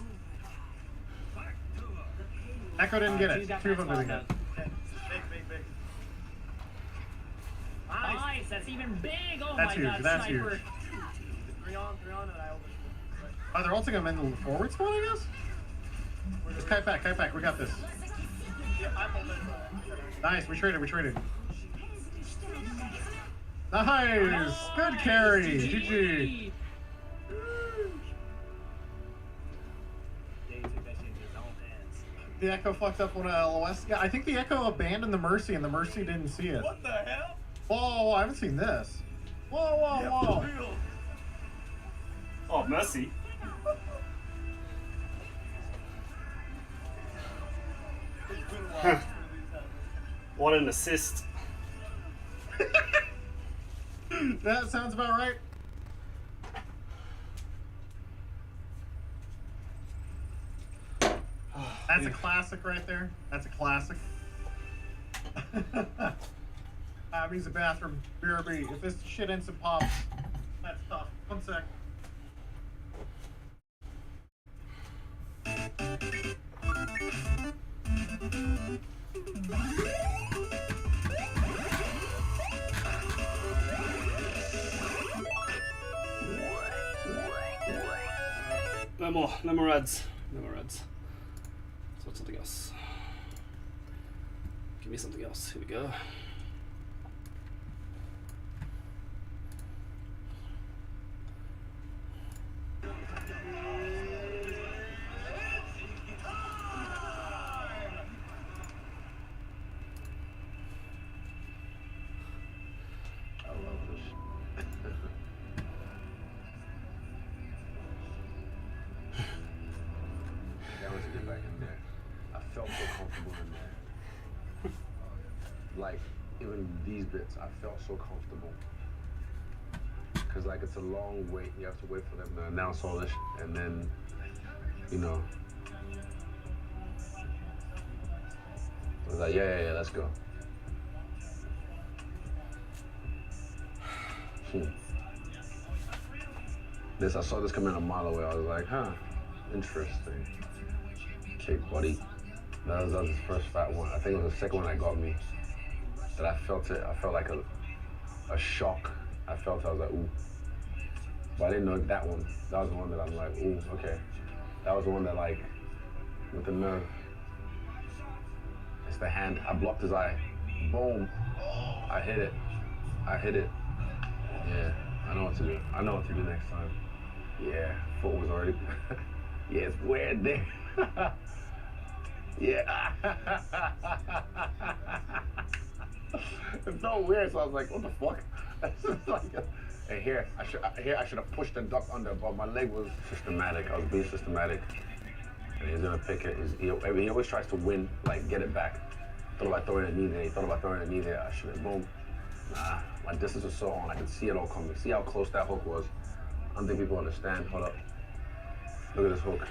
Echo didn't get Two's it. got Two of them max didn't get spawns, it. Big. though. Nice, that's even big! Oh That's my huge, god, that's sniper. huge. Three on, and I open. Oh, they're ulting him in the forward spot, I guess? Just kite back, we got this. Nice, we traded. Nice! Good carry! GG! The Echo fucked up on a LOS. Yeah, I think the Echo abandoned the Mercy and the Mercy didn't see it. What the hell? Whoa, I haven't seen this. Whoa. Oh, Mercy. What an assist. That sounds about right. That's a classic right there. That's a classic. I'm using the bathroom. BRB. If this shit instant pops, that's tough. 1 sec. No more ads. Let's watch something else. Give me something else. Here we go. Like, even these bits, I felt so comfortable. Cause like, it's a long wait. You have to wait for them to announce all this shit, and then, you know. I was like, yeah, let's go. I saw this coming a mile away. I was like, huh, interesting. Okay, buddy. That was his first fat one. I think it was the second one that got me. That I felt it. I felt like a shock. I was like, ooh. But I didn't know that one. That was the one that I'm like, ooh, okay. That was the one that, like, with the nerve. It's the hand. I blocked his eye. Boom. I hit it. Yeah, I know what to do. I know what to do next time. Yeah, foot was already. Yeah, it's weird there. Yeah. It felt weird, so I was like, what the fuck? And here I should have pushed the duck under, but my leg was systematic. I was being systematic. And he's gonna pick it. He always tries to win, like get it back. Thought about throwing a knee there. I should have, boom. Nah, my distance was so on. I could see it all coming. See how close that hook was? I don't think people understand. Hold up. Look at this hook.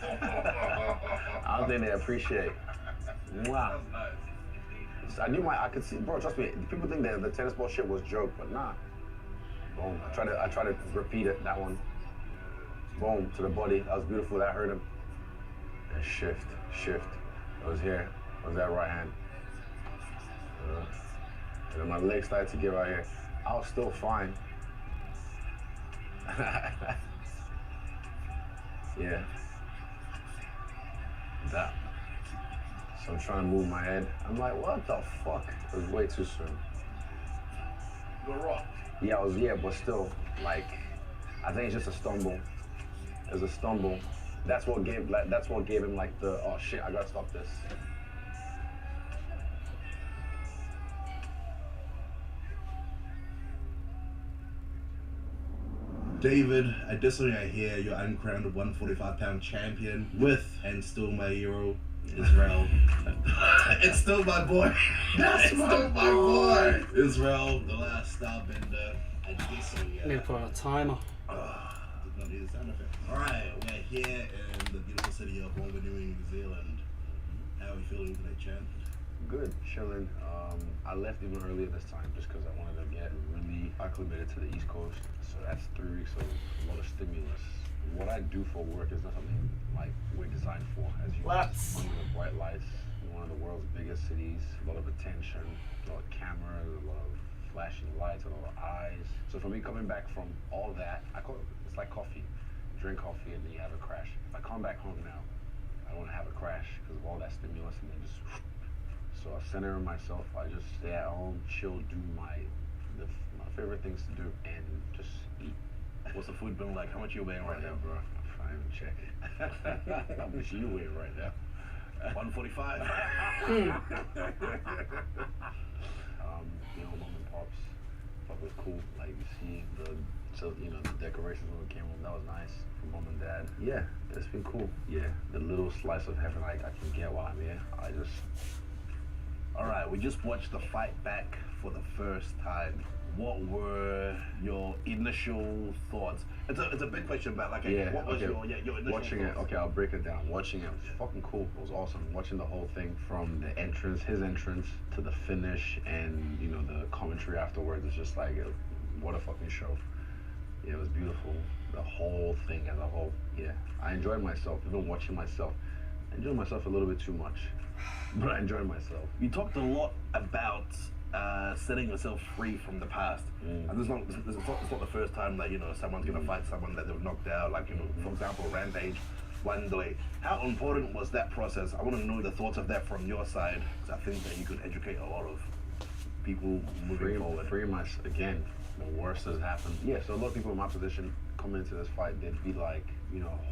I don't think they appreciate. Wow. I could see, bro, trust me, people think that the tennis ball shit was joke, but nah. Boom. I try to repeat it, that one. Boom, to the body. That was beautiful. That hurt him. And shift. It was here. It was that right hand. And then my legs started to give out here. I was still fine. Yeah. That. So I'm trying to move my head. I'm like, what the fuck? It was way too soon. You were wrong. Yeah, but still, like, I think it's just a stumble. It was a stumble. That's what gave him like the, oh shit, I gotta stop this. David, additionally I hear you're uncrowned 145-pound champion with, and still my hero, Israel. It's still my boy. That's still my boy. Israel, the last starbender. I need to put on a timer. Did not need a sound effect. Alright, we're here in the beautiful city of Whanganui, New Zealand. How are you feeling today, champ? Good, chilling. I left even earlier this time just because I wanted to get really acclimated to the East Coast. So that's 3 weeks of a lot of stimulus. What I do for work is not something like we're designed for. As you know, under the bright lights, in one of the world's biggest cities, a lot of attention, a lot of cameras, a lot of flashing lights, a lot of eyes. So for me coming back from all that, it's like coffee. drink coffee, and then you have a crash. If I come back home now, I don't want to have a crash because of all that stimulus, and then just. So I center myself. I just stay at home, chill, do my favorite things to do, and just eat. What's the food been like? How much you weighing right now, bro? I even check. How much you weigh right now? 145. Mom and pops. Fuck was cool. Like you see the decorations on the camera. That was nice from mom and dad. Yeah, it's been cool. Yeah, the little slice of heaven I can get while I'm here. All right, we just watched the fight back for the first time. What were your initial thoughts? It's a big question, but like, what was your initial watching thoughts? it? Okay, I'll break it down. Watching it was fucking cool. It was awesome. Watching the whole thing from the entrance, his entrance, to the finish, and the commentary afterwards. It's just like, what a fucking show. Yeah, it was beautiful. The whole thing as a whole. Yeah, I enjoyed myself. Even watching myself, I enjoyed myself a little bit too much, but I enjoyed myself. You talked a lot about setting yourself free from the past. And it's not the first time that someone's gonna fight someone that they've knocked out. Like for example, Rampage, Wendley. How important was that process? I want to know the thoughts of that from your side, because I think that you could educate a lot of people moving forward. Free myself again. The worst has happened. Yeah, so a lot of people in my position coming into this fight, they'd be like,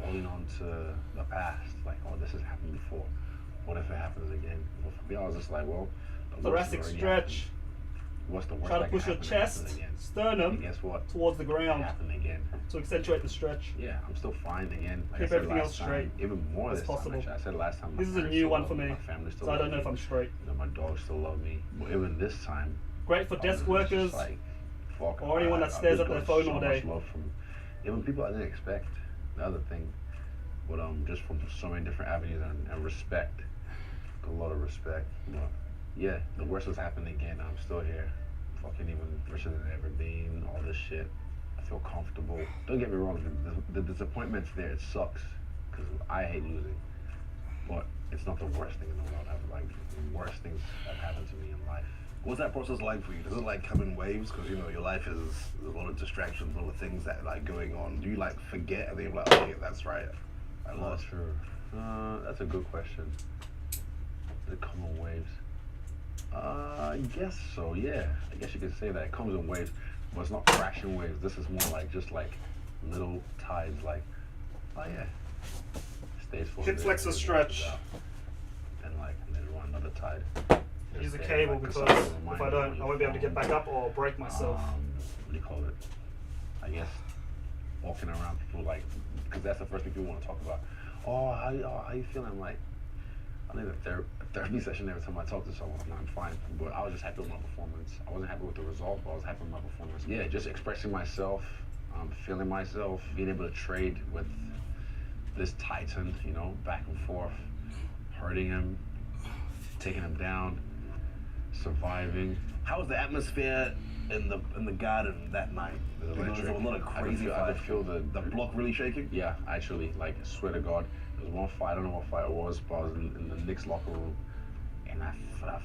holding on to the past. Like, oh, this has happened before. What if it happens again? Well, for me, I was just like, well, Thoracic stretch. What's the worst? Try to push your chest, sternum guess what? towards the ground Happen again. to accentuate the stretch. Yeah, I'm still fine again. Like Keep I said everything last else time, straight even more as this possible. time. Actually, I said last time. This is a new one for me, My family still so I don't love know if me. I'm straight. My dogs still love me. But even this time, Great for I was desk just workers like, fuck, or anyone that I stares just at their got phone so all much day. love from even people I didn't expect. The other thing, but just from so many different avenues and respect, a lot of respect. But yeah, the worst has happened again. I'm still here, fucking even richer than ever been. All this shit. I feel comfortable. Don't get me wrong. The disappointment's there. It sucks because I hate losing. But it's not the worst thing in the world. I've like the worst things that happened to me in life. What's that process like for you? Does it like come in waves? Because your life is there's a lot of distractions, a lot of things that like going on. Do you like forget and then you're like, oh yeah, that's right, I lost? Sure. That's a good question. Does it come in waves? I guess so. Yeah, I guess you could say that it comes in waves, but it's not crashing waves. This is more like just like little tides. Like, oh yeah, stays for Hip flexor stretch. And then run another tide. Use a Just cable like a because solid if I reminder don't, on I your won't be able to get phone. back up or break myself. What do you call it? I guess walking around, people like, because that's the first thing people want to talk about. Oh, how you feeling? I'm like, I need a therapy session every time I talk to someone. I'm fine, but I was just happy with my performance. I wasn't happy with the result, but I was happy with my performance. Yeah, just expressing myself, feeling myself, being able to trade with this titan, back and forth, hurting him, taking him down, surviving. How was the atmosphere in the garden that night? There was a lot of crazy I could fights. feel the block really shaking. Yeah, actually, like, swear to God, there was one fight, I don't know what fight it was, but I was in the Knicks locker room, and I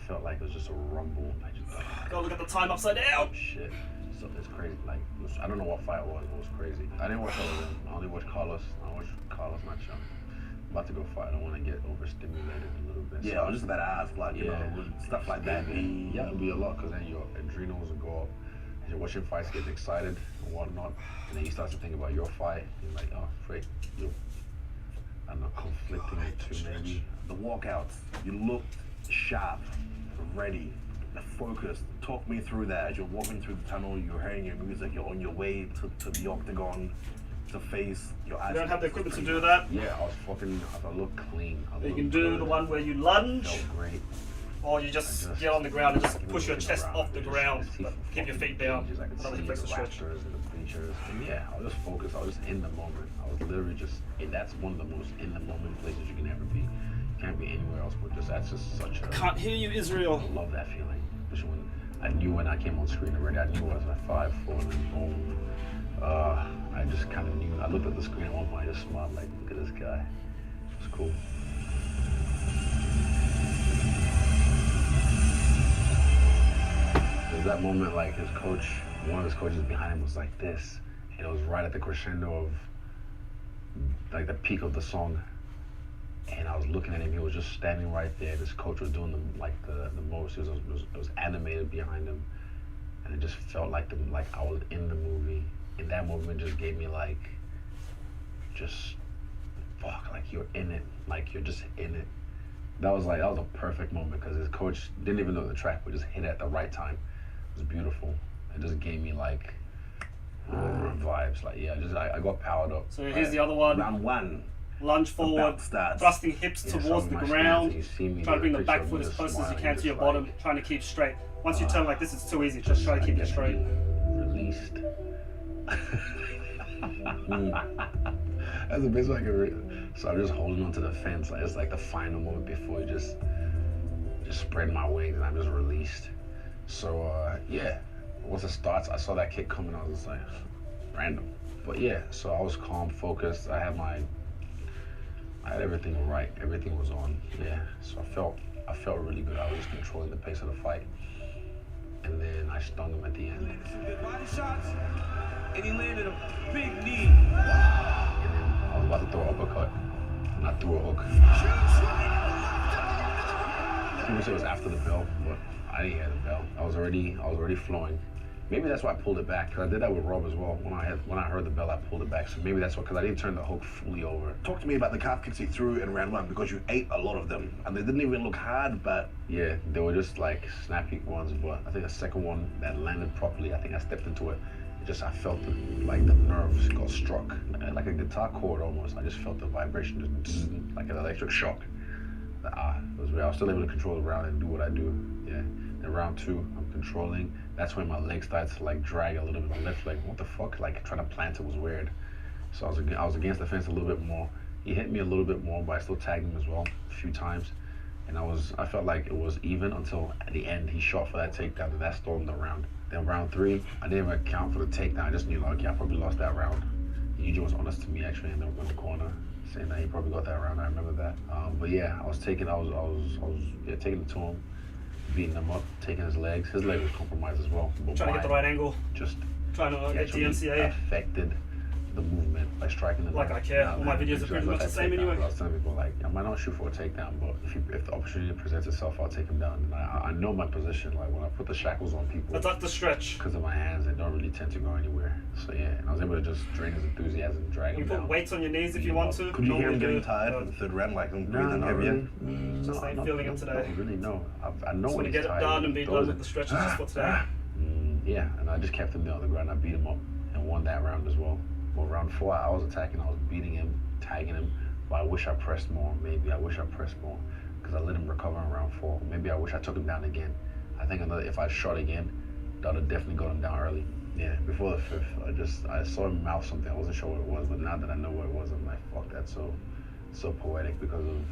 felt like it was just a rumble, and I just, Go look at the time upside down. shit. So it's crazy, like, I don't know what fight it was crazy. I didn't watch all of them, I only watched Carlos, Machado. I'm about to go fight, I don't want to get overstimulated a little bit. Yeah, I was just about to ask, like, would stuff like that be? Yeah, it'll be a lot, because then your adrenals will go up. You're watching fights, get excited and whatnot, and then you start to think about your fight. You're like, oh, freak, I don't know, conflicting the two maybe. The walkouts, you looked sharp, ready, focused. Talk me through that. As you're walking through the tunnel, you're hearing your music, you're on your way to the octagon to face your eyes. You don't have the equipment to do that. Yeah, I look clean. You can do the one where you lunge, Felt great. or you just get on the ground and just push your Looking chest around, off the just ground, see but keep your feet fucking down. cages. I could Another see hip the flexor stretch. rafters and the bleachers. And yeah, I was just focused. I was just in the moment. I was literally just, and that's one of the most in the moment places you can ever be. You can't be anywhere else, but that's just such a. Can't hear you, Israel. I love that feeling. Especially when I knew when I came on screen already, I knew I was at 5'4", and then boom. I just kind of knew. I looked at the screen at one point, I just smiled like, look at this guy. It's cool. There's that moment, like his coach, one of his coaches behind him was like this, and it was right at the crescendo of like the peak of the song, and I was looking at him. He was just standing right there. This coach was doing the most. It was animated behind him, and it just felt like I was in the movie. And that moment just gave me like, just fuck, like you're in it, like you're just in it. That was a perfect moment because his coach didn't even know the track, but just hit it at the right time. It was beautiful. It just gave me like vibes. Like I got powered up. So here's the other one. Round 1. Lunge forward, thrusting hips towards the ground, trying to bring the back foot as close as you can to your bottom, trying to keep straight. Once you turn like this, it's too easy. Just try to keep it straight. Released. That's the best way I can read. So I'm just holding onto the fence. Like it's like the final moment before you just spread my wings and I'm just released. So once it starts, I saw that kick coming. I was just like, random. But yeah, so I was calm, focused. I had everything right. Everything was on. Yeah. So I felt really good. I was just controlling the pace of the fight. And then I stung him at the end. Some good body shots, and he landed a big knee. And then I was about to throw an uppercut, and I threw a hook. People say it was after the bell, but I didn't hear the bell. I was already flowing. Maybe that's why I pulled it back, because I did that with Rob as well. When I heard the bell, I pulled it back. So maybe that's why, because I didn't turn the hook fully over. Talk to me about the calf kicks he threw in round 1, because you ate a lot of them, and they didn't even look hard, but... Yeah, they were just like snappy ones, but I think the second one that landed properly, I think I stepped into it. I felt the nerves got struck, like a guitar chord almost. I just felt the vibration, just like an electric shock. It was real. I was still able to control the round and do what I do. Yeah. In round 2, I'm controlling. That's when my leg started to like drag a little bit. My left leg, what the fuck? Like trying to plant it was weird. So I was against the fence a little bit more. He hit me a little bit more, but I still tagged him as well a few times. And I felt like it was even until at the end he shot for that takedown, and that stalled the round. Then round 3, I didn't even account for the takedown. I just knew like, yeah, I probably lost that round. Eugene was honest to me actually in the corner, saying that he probably got that round. I remember that. But yeah, I was taking it to him, beating him up, taking his legs. His leg was compromised as well. But Trying to get the right angle. Just trying to get DMCA. Affected the movement by striking the Like I care. All my videos are pretty much the same anyway. I was telling people like, I might not shoot for a takedown, but if the opportunity presents itself, I'll take him down. And I know my position. Like when I put the shackles on people, That's like the stretch. because of my hands, they don't really tend to go anywhere. So yeah, and I was able to just drain his enthusiasm, drag You him put down. weights on your knees if you want to. Could you hear him Normally getting do, tired but in the 3rd round, like him No, breathing not heavier? really. Just ain't feeling him today. Not really, no. I know Just when want to he's get it tired. done and be done with the stretches just for today. Yeah, and I just kept him there on the ground. I beat him up and won that round as well. Well, round 4, I was attacking, I was beating him, tagging him, but I wish I pressed more. Maybe I wish I pressed more because I let him recover in round 4. Maybe I wish I took him down again. I think if I shot again, that would have definitely got him down early. Yeah, before the 5th, I saw him mouth something. I wasn't sure what it was, but now that I know what it was, I'm like, fuck, that's so poetic because of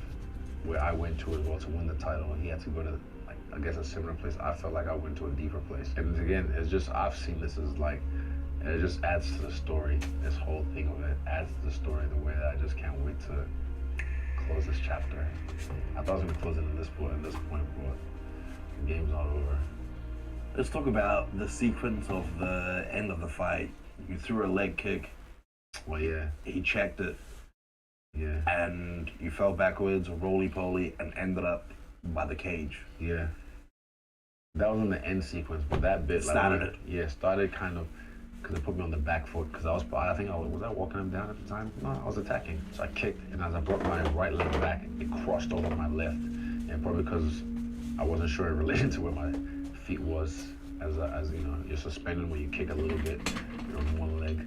where I went to as well to win the title, and he had to go to, like, I guess a similar place. I felt like I went to a deeper place. And again, it's just, I've seen this as like, and it just adds to the story. This whole thing of it adds to the story in the way that I just can't wait to close this chapter. I thought I was going to close it at this point, but the game's not over. Let's talk about the sequence of the end of the fight. You threw a leg kick. Well, yeah. He checked it. Yeah. And you fell backwards, roly-poly, and ended up by the cage. Yeah. That was in the end sequence, but that bit Started it. Yeah, started kind of because it put me on the back foot because was I walking him down at the time? No, I was attacking. So I kicked, and as I brought my right leg back, it crossed over my left. And probably because I wasn't sure in relation to where my feet was, as you know, you're suspended when you kick a little bit on one leg.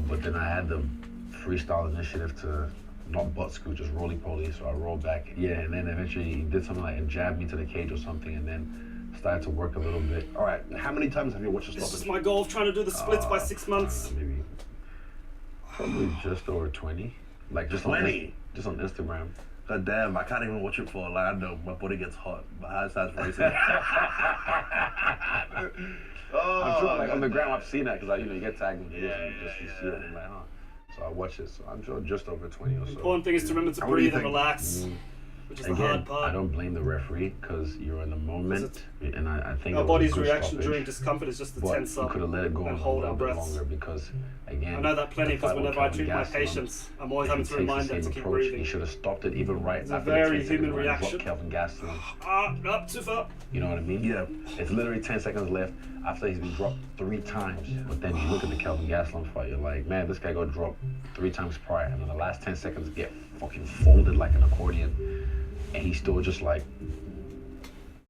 But then I had the freestyle initiative to not butt scoot, just roly-poly. So I rolled back. Yeah, and then eventually he did something like it jabbed me to the cage or something, and then started to work a little bit. All right, how many times have you watched the This stoppage? is my goal of trying to do the splits by 6 months. Maybe probably just over 20. Like just 20? Just on Instagram. God damn, I can't even watch it for like, I know my body gets hot. My heart starts racing. I'm sure, like on the ground, I've seen that because you get tagged in videos Yeah, and you yeah, see it and like, huh. So I watch it. So I'm sure just over 20 or so. Important thing is to remember to What do you breathe and think? relax. which is the Again, hard part. I don't blame the referee because you're in the moment, and I think Our it was a body's good reaction stoppage, during discomfort is just to but tense you up could have let it go on and a hold little our bit breaths. longer because, again, I know that plenty the because fight with whenever I Kelvin treat my Gastelum, patients, I'm always if having he to takes the remind them same to keep approach, breathing. he should have stopped it even right It's a after very the 10 seconds human when I dropped reaction. Kelvin Gastelum. Up too far. You know what I mean? Yeah. It's literally 10 seconds left after he's been dropped 3 times. But then you look at the Kelvin Gastelum fight, you're like, man, this guy got dropped 3 times prior, and then the last 10 seconds get fucking folded like an accordion, and he's still just like,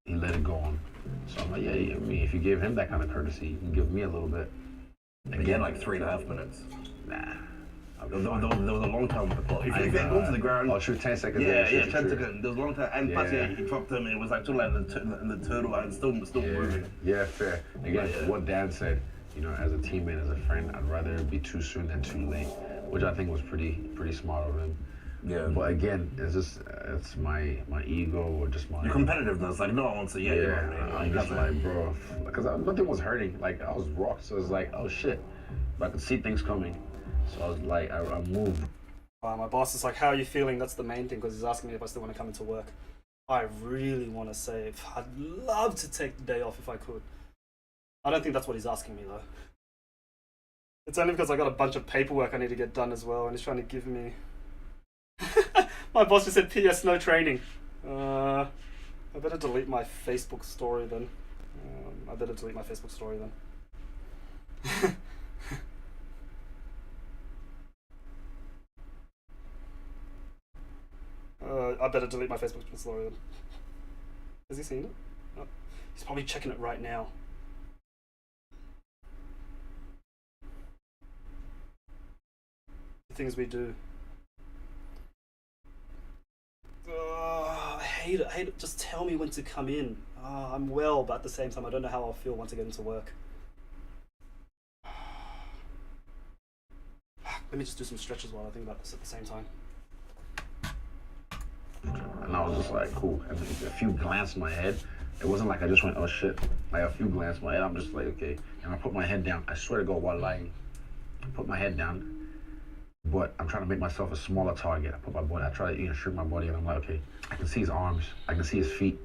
he let it go on. So I'm like, yeah, I mean, if you give him that kind of courtesy, you can give me a little bit. Again, like 3.5 minutes. Nah. There was a long time with the clock. If you get gone to the ground. Oh, true, 10 seconds. Yeah, true, 10 true. seconds. There was a long time. And plus, yeah, he dropped him. It was like, still like in the turtle and still moving. Yeah, fair. Again, what Dan said, you know, as a teammate, as a friend, I'd rather it be too soon than too late, which I think was pretty smart of him. Yeah. But again, it's my ego or just my your competitiveness. Like, no one wants to. Yeah, you know what I mean? I'm just like, bro, because nothing was hurting. Like, I was rocked, so it's like, oh shit, but I could see things coming. So I was like, I moved. My boss is like, how are you feeling? That's the main thing, because he's asking me if I still want to come into work. I really want to say, I'd love to take the day off if I could. I don't think that's what he's asking me, though. It's only because I got a bunch of paperwork I need to get done as well, and he's trying to give me... My boss just said, P.S. no training. I better delete my Facebook story then. I better delete my Facebook story then. Has he seen it? No. He's probably checking it right now. The things we do. I hate it. Just tell me when to come in. I'm well, but at the same time, I don't know how I'll feel once I get into work. Let me just do some stretches while I think about this at the same time. And I was just like, cool. And a few glances in my head. It wasn't like I just went, oh shit. Like a few glances in my head, I'm just like, okay. And I put my head down. I swear to God, while lying, I put my head down. But I'm trying to make myself a smaller target. I put my body, I try to shrink my body, and I'm like, okay. I can see his arms. I can see his feet.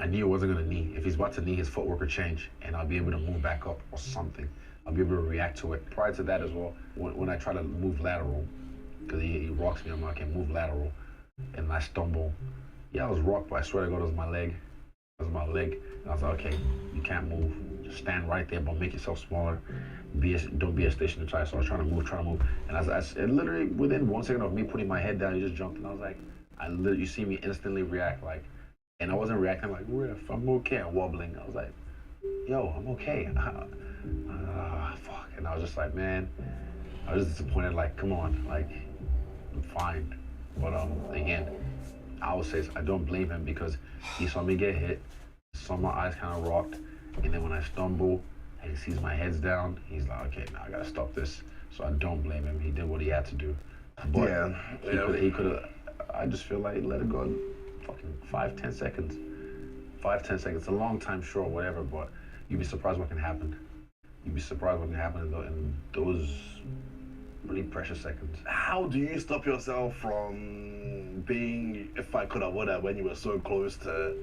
I knew it wasn't gonna knee. If he's about to knee, his footwork would change, and I'll be able to move back up or something. I'll be able to react to it. Prior to that as well, when I try to move lateral, because he rocks me, I'm like, okay, move lateral, and I stumble. Yeah, I was rocked, but I swear to God, it was my leg. It was my leg, and I was like, okay, you can't move. Just stand right there, but make yourself smaller. Don't be a stationary child. So I was trying to move, and and literally within 1 second of me putting my head down, he just jumped, and I was like, you see me instantly react, like, and I wasn't reacting like, Riff, I'm okay, I'm wobbling. I was like, yo, I'm okay. Fuck. And I was just like, man, I was disappointed, like, come on, like, I'm fine. But again, I would say I don't blame him because he saw me get hit, saw my eyes kind of rocked, and then when I stumble and he sees my head's down, he's like, okay, now I gotta stop this. So I don't blame him. He did what he had to do. But he could have. I just feel like let it go, fucking 5-10 seconds. 5-10 seconds. A long time, sure, whatever. But you'd be surprised what can happen. You'd be surprised what can happen in those really precious seconds. How do you stop yourself from being, if I could, I would have, when you were so close to...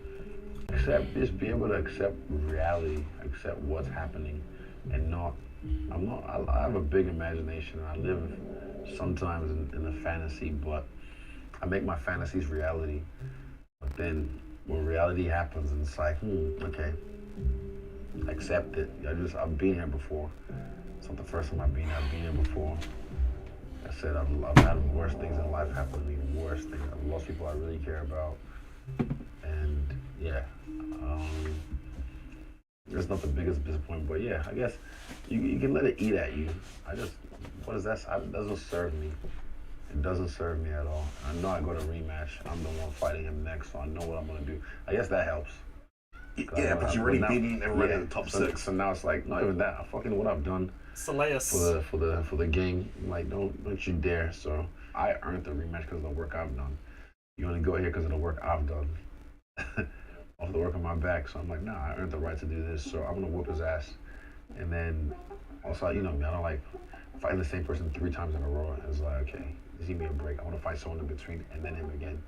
Just be able to accept reality, accept what's happening, and I have a big imagination. I live sometimes in a fantasy, but I make my fantasies reality. But then when reality happens, and it's like, okay, accept it. I've been here before. It's not the first time I've been here before. I said I've had worse things in life happen to me, worse things. I've lost people I really care about, and yeah, it's not the biggest disappointment, but yeah, I guess you can let it eat at you. What is that? It doesn't serve me. It doesn't serve me at all. I know I go to rematch. I'm the one fighting him next, so I know what I'm gonna do. I guess that helps. Yeah, but you've already beaten everyone in the top 6. So now it's like, not even that. I fucking know what I've done for the game. Like, don't you dare. So I earned the rematch because of the work I've done. You only go here because of the work I've done. Off the work on my back. So I'm like, nah, I earned the right to do this. So I'm gonna whoop his ass. And then also, you know me, I don't like fighting the same person 3 times in a row. It's like, okay, just give me a break. I want to fight someone in between and then him again.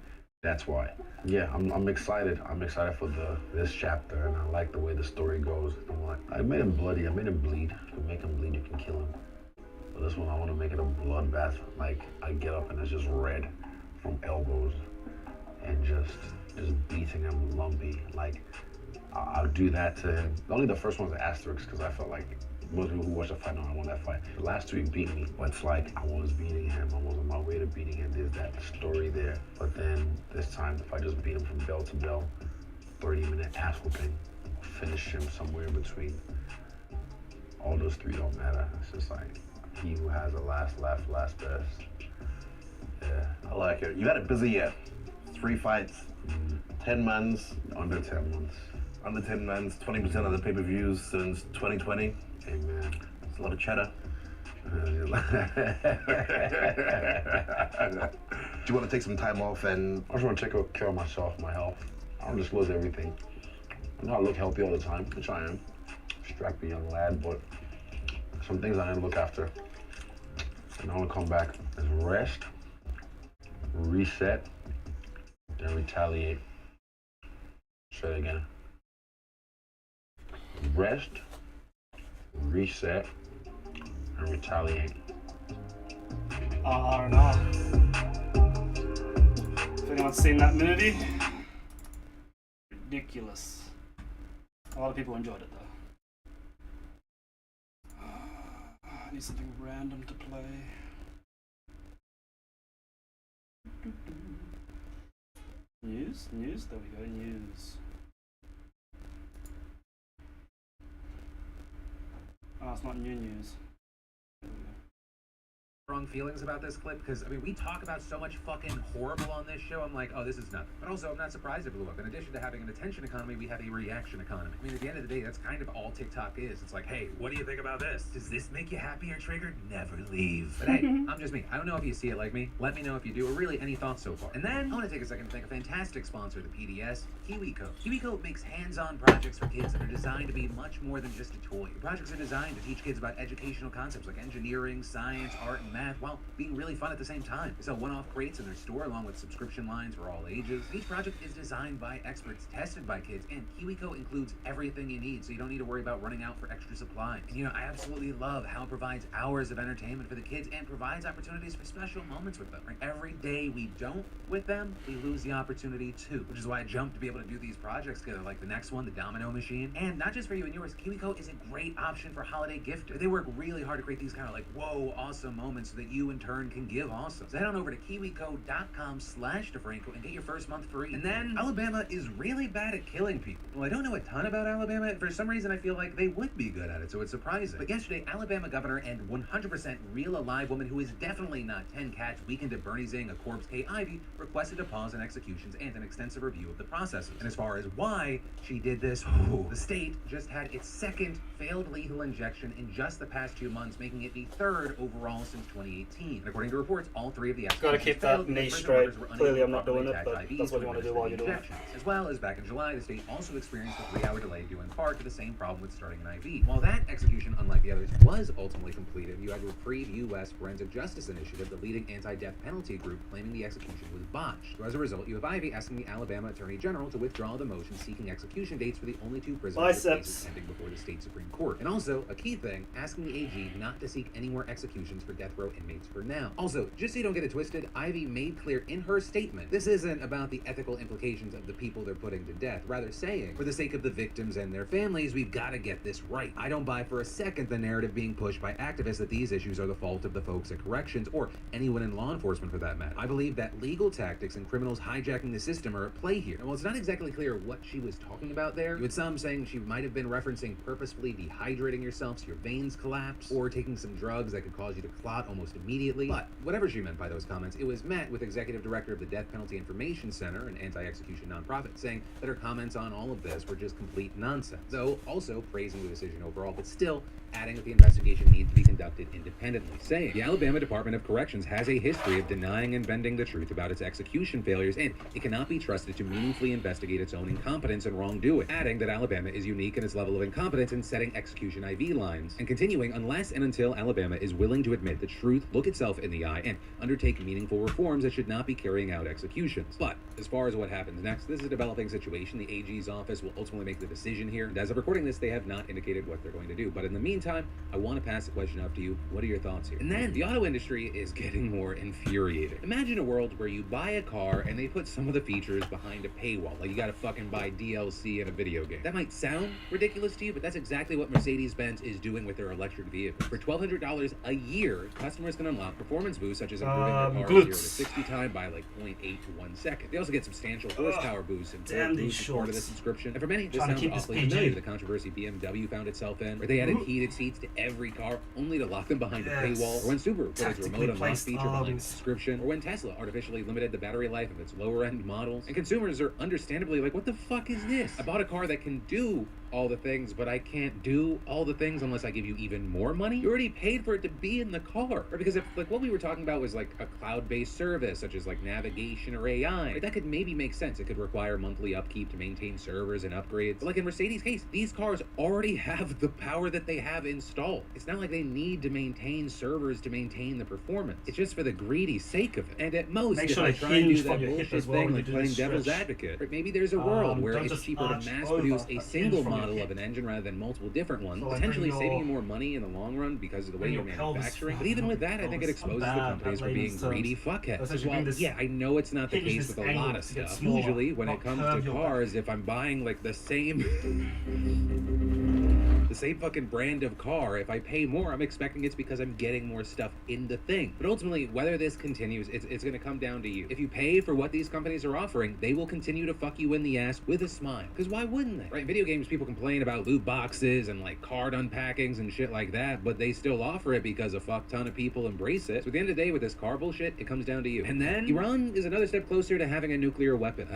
That's why. Yeah, I'm excited. I'm excited for this chapter, and I like the way the story goes. I'm like, I made him bloody. I made him bleed. If you make him bleed, you can kill him. But this one, I want to make it a bloodbath. Like, I get up and it's just red from elbows and just beating him lumpy. Like, I'll do that to him. Only the first one's an asterisk because I felt like most people who watch the fight know I won that fight. The last two he beat me, but it's like I was beating him. I was on my way to beating him. There's that story there. But then this time, if I just beat him from bell to bell, 30-minute ass whooping, finish him somewhere in between. All those three don't matter. It's just like he who has the last laugh, last best. Yeah. I like it. You had it busy yet. 3 fights, 10 months. Under 10 months. Under 10 months, 20% of the pay-per-views since 2020. Amen. It's a lot of cheddar. Do you want to take some time off and... I just want to take care of myself, my health. I don't disclose everything. I know I look healthy all the time, which I am. Strappy young lad, but some things I need to look after. And I want to come back and rest, reset, and retaliate. Say it again. Rest, reset, and retaliate. I don't know. If anyone's seen that movie, ridiculous. A lot of people enjoyed it though. I need something random to play. News? There we go, news. Oh, it's not new news. There we go. Strong feelings about this clip because I mean we talk about so much fucking horrible on this show. I'm like, oh, this is nothing. But also, I'm not surprised it blew up. In addition to having an attention economy, we have a reaction economy. I mean, at the end of the day, that's kind of all TikTok is. It's like, hey, what do you think about this? Does this make you happy or triggered? Never leave. But hey, I'm just me. I don't know if you see it like me. Let me know if you do, or really any thoughts so far. And then I want to take a second to thank a fantastic sponsor of the PDS, KiwiCo. KiwiCo makes hands-on projects for kids that are designed to be much more than just a toy. The projects are designed to teach kids about educational concepts like engineering, science, art, and math, while being really fun at the same time. They sell one-off crates in their store along with subscription lines for all ages. Each project is designed by experts, tested by kids, and KiwiCo includes everything you need, so you don't need to worry about running out for extra supplies. And you know, I absolutely love how it provides hours of entertainment for the kids and provides opportunities for special moments with them. Right? Every day we don't with them, we lose the opportunity too, which is why I jumped to be able to do these projects together, like the next one, the domino machine. And not just for you and yours, KiwiCo is a great option for holiday gift. They work really hard to create these kind of like, whoa, awesome moments so that you in turn can give awesome. So head on over to kiwico.com/DeFranco and get your first month free. And then Alabama is really bad at killing people. Well, I don't know a ton about Alabama. For some reason, I feel like they would be good at it, so it's surprising. But yesterday, Alabama governor and 100% real alive woman who is definitely not 10 cats weakened at Bernie Zing, a corpse Kay Ivey, requested a pause in executions and an extensive review of the processes. And as far as why she did this, the state just had its second failed lethal injection in just the past 2 months, making it the third overall since 2018. And according to reports, all three of the Gotta keep that knee straight. Clearly I'm not doing it, but that's what you want to do while you're doing it. As well as back in July, the state also experienced a 3-hour delay due in part to the same problem with starting an IV. While that execution, unlike the others, was ultimately completed, you had Reprieve U.S. Forensic Justice Initiative, the leading anti-death penalty group, claiming the execution was botched. So as a result, you have Ivey asking the Alabama Attorney General to withdraw the motion seeking execution dates for the only 2 prisoners cases pending before the state Supreme Court. And also, a key thing, asking the AG not to seek any more executions for death row inmates for now. Also, just so you don't get it twisted, Ivey made clear in her statement, this isn't about the ethical implications of the people they're putting to death, rather saying, for the sake of the victims and their families, we've got to get this right. I don't buy for a second the narrative being pushed by activists that these issues are the fault of the folks at corrections, or anyone in law enforcement for that matter. I believe that legal tactics and criminals hijacking the system are at play here. And while it's not exactly clear what she was talking about there, you had some saying she might have been referencing purposefully dehydrating yourself so your veins collapse, or taking some drugs that could cause you to clot almost immediately. But whatever she meant by those comments, it was met with Executive Director of the Death Penalty Information Center, an anti-execution nonprofit, saying that her comments on all of this were just complete nonsense. sense. Though also praising the decision overall, but still adding that the investigation needs to be conducted independently, saying the Alabama Department of Corrections has a history of denying and bending the truth about its execution failures, and it cannot be trusted to meaningfully investigate its own incompetence and wrongdoing, adding that Alabama is unique in its level of incompetence in setting execution IV lines, and continuing unless and until Alabama is willing to admit the truth, look itself in the eye, and undertake meaningful reforms that should not be carrying out executions. But as far as what happens next, this is a developing situation. The AG's office will ultimately make the decision here, and as of recording this, they have not indicated what they're going to do. But in the meantime, I want to pass the question up to you. What are your thoughts here? And then the auto industry is getting more infuriating. Imagine a world where you buy a car and they put some of the features behind a paywall, like you gotta fucking buy DLC in a video game. That might sound ridiculous to you, but that's exactly what Mercedes-Benz is doing with their electric vehicles. For $1,200 a year, customers can unlock performance boosts such as improving their car's 0 to 60 time by like 0.8 to 1 second. They also get substantial horsepower boosts and boosts as part of the subscription. And for many, this sounds awfully familiar to the controversy BMW found itself in, where they added heated seats to every car only to lock them behind a paywall, or when Subaru put its remote unlock feature behind a subscription, or when Tesla artificially limited the battery life of its lower end models. And consumers are understandably like, what the fuck is this? I bought a car that can do all the things, but I can't do all the things unless I give you even more money? You already paid for it to be in the car. Or because if like what we were talking about was like a cloud-based service such as like navigation or AI, right, that could maybe make sense. It could require monthly upkeep to maintain servers and upgrades. But like in Mercedes' case, these cars already have the power that they have installed. It's not like they need to maintain servers to maintain the performance. It's just for the greedy sake of it. And at most, if I try and do that bullshit thing like playing devil's advocate, right, maybe there's a world where it's cheaper to mass produce a single model of an engine rather than multiple different ones, potentially saving you more money in the long run because of the way you're manufacturing. But even with that, I think it exposes the companies for being greedy fuckheads. Well, yeah, I know it's not the case with a lot of stuff. Usually, when it comes to cars, if I'm buying like the same fucking brand of car, if I pay more, I'm expecting it's because I'm getting more stuff in the thing. But ultimately, whether this continues, it's going to come down to you. If you pay for what these companies are offering, they will continue to fuck you in the ass with a smile. Because why wouldn't they? Right? Video games, people complain about loot boxes and like card unpackings and shit like that, but they still offer it because a fuck ton of people embrace it. So at the end of the day, with this car bullshit, it comes down to you. And then Iran is another step closer to having a nuclear weapon.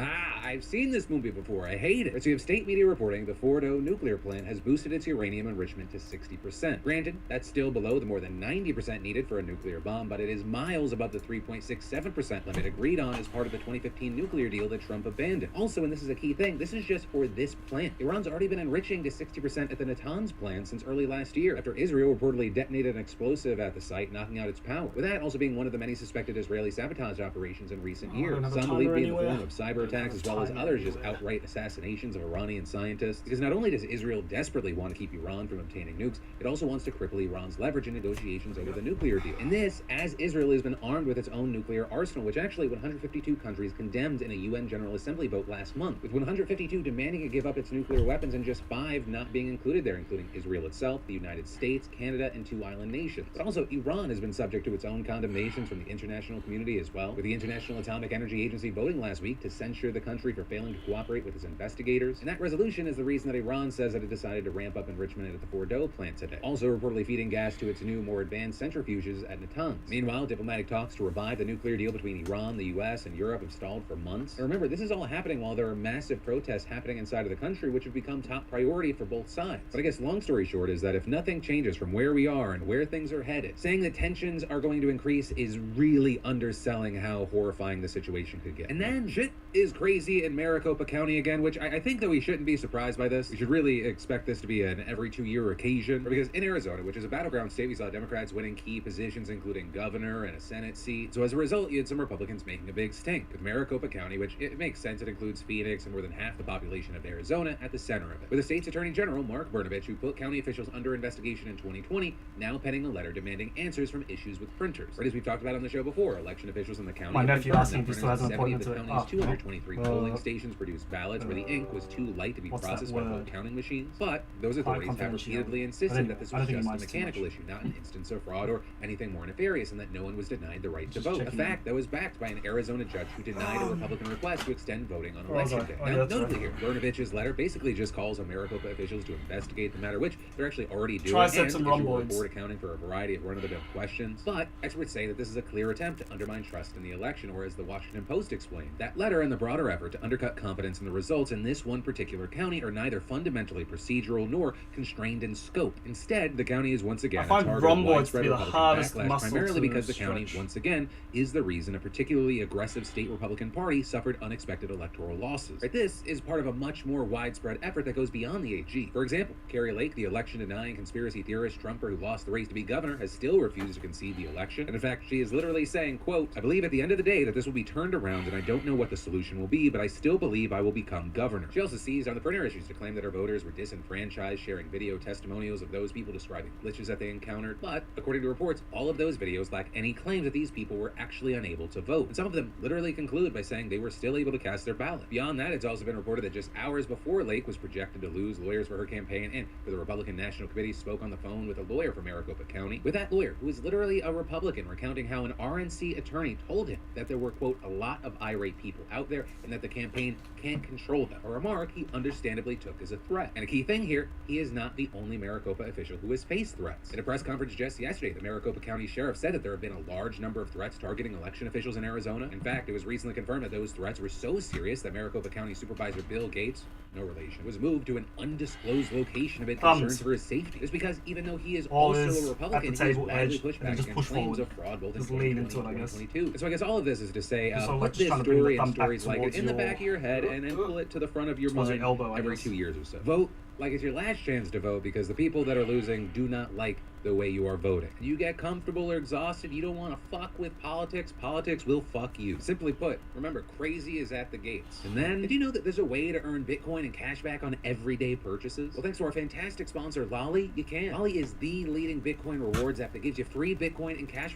I've seen this movie before. I hate it. So you have state media reporting the Fordo nuclear plant has boosted its uranium enrichment to 60%. Granted, that's still below the more than 90% needed for a nuclear bomb, but it is miles above the 3.67% limit agreed on as part of the 2015 nuclear deal that Trump abandoned. Also, and this is a key thing, this is just for this plant. Iran's already been enriching to 60% at the Natanz plant since early last year, after Israel reportedly detonated an explosive at the site, knocking out its power. With that also being one of the many suspected Israeli sabotage operations in recent years. Some believe to be in the form of cyber attacks, as well as others just outright assassinations of Iranian scientists. Because not only does Israel desperately want to keep Iran from obtaining nukes, it also wants to cripple Iran's leverage in negotiations over the nuclear deal. And this, as Israel has been armed with its own nuclear arsenal, which actually 152 countries condemned in a UN General Assembly vote last month, with 152 demanding it give up its nuclear weapons and just 5 not being included there, including Israel itself, the United States, Canada, and 2 island nations. But also, Iran has been subject to its own condemnations from the international community as well, with the International Atomic Energy Agency voting last week to censure the country for failing to cooperate with its investigators. And that resolution is the reason that Iran says that it decided to ramp up enrichment at the Fordo plant today, also reportedly feeding gas to its new, more advanced centrifuges at Natanz. Meanwhile, diplomatic talks to revive the nuclear deal between Iran, the US, and Europe have stalled for months. And remember, this is all happening while there are massive protests happening inside of the country, which have become top priority for both sides. But I guess long story short is that if nothing changes from where we are and where things are headed, saying that tensions are going to increase is really underselling how horrifying the situation could get. And then shit is crazy in Maricopa County again, which I think that we shouldn't be surprised by this. We should really expect this to be an every 2-year occasion, because in Arizona, which is a battleground state, we saw Democrats winning key positions, including governor and a Senate seat. So as a result, you had some Republicans making a big stink, with Maricopa County, which it makes sense, it includes Phoenix and more than half the population of Arizona at the center of it, with the state's Attorney General, Mark Brnovich, who put county officials under investigation in 2020, now penning a letter demanding answers from issues with printers. Right, as we've talked about on the show before, election officials in the county My nephew asked me if he still has an 70 appointment of the to county's 223 polling stations produced ballots where the ink was too light to be processed by vote counting machines. But those authorities parties have confidentiality. repeatedly But insisted anyway, that this I was don't think just he a minds too mechanical much. issue, not an instance of fraud or anything more nefarious, and that no one was denied the right to Just vote. A checking fact that was backed by an Arizona judge who denied a Republican request to extend voting on Where was election I? day. Oh, yeah, Now, that's notably right. here, Brnovich's letter basically just calls on Maricopa officials to investigate the matter, which they're actually already doing, Triceps and and issue a rhomboids. report accounting for a variety of run-of-the-mill questions. But experts say that this is a clear attempt to undermine trust in the election, or as the Washington Post explained, that letter and the broader effort to undercut confidence in the results in this one particular county are neither fundamentally procedural nor constrained in scope. Instead, the county is once again I find a target of rhomboids to widespread be the Republican hardest backlash, muscle primarily to because the county, stretch. once again, is the reason a particularly aggressive state Republican party suffered unexpected electoral losses. Right, this is part of a much more widespread effort that goes beyond the AG. For example, Carrie Lake, the election-denying conspiracy theorist Trumper who lost the race to be governor, has still refused to concede the election. And in fact, she is literally saying, quote, "I believe at the end of the day that this will be turned around, and I don't know what the solution will be, but I still believe I will become governor." She also seized on the printer issues to claim that her voters were disenfranchised, sharing video testimonials of those people describing glitches that they encountered. But according to reports, all of those videos lack any claim that these people were actually unable to vote. And some of them literally conclude by saying they were still able to cast their ballot. Beyond that, it's also been reported that just hours before Lake was projected to lose, lawyers for her campaign and for the Republican National Committee spoke on the phone with a lawyer from Maricopa County. With that lawyer, who is literally a Republican, recounting how an RNC attorney told him that there were, quote, "a lot of irate people out there and that the campaign can't control them," a remark he understandably took as a threat. And a key thing here, he is not the only Maricopa official who has faced threats. In a press conference just yesterday, the Maricopa County Sheriff said that there have been a large number of threats targeting election officials in Arizona. In fact, it was recently confirmed that those threats were so serious that Maricopa County Supervisor Bill Gates, no relation, was moved to an undisclosed location amid concerns for his safety. It's because even though he is also a Republican, he has widely pushed back against claims of fraud both in 2020 and 2022. And so I guess all of this is to say, put this story and stories like it in the back of your head and then pull it to the front of your mind every 2 years or so. Vote like it's your last chance to vote, because the people that are losing do not like the way you are voting. You get comfortable or exhausted, you don't want to fuck with politics, politics will fuck you. Simply put, remember, crazy is at the gates. And then, did you know that there's a way to earn Bitcoin and cash back on everyday purchases? Well, thanks to our fantastic sponsor, Lolly, you can. Lolly is the leading Bitcoin rewards app that gives you free Bitcoin and cash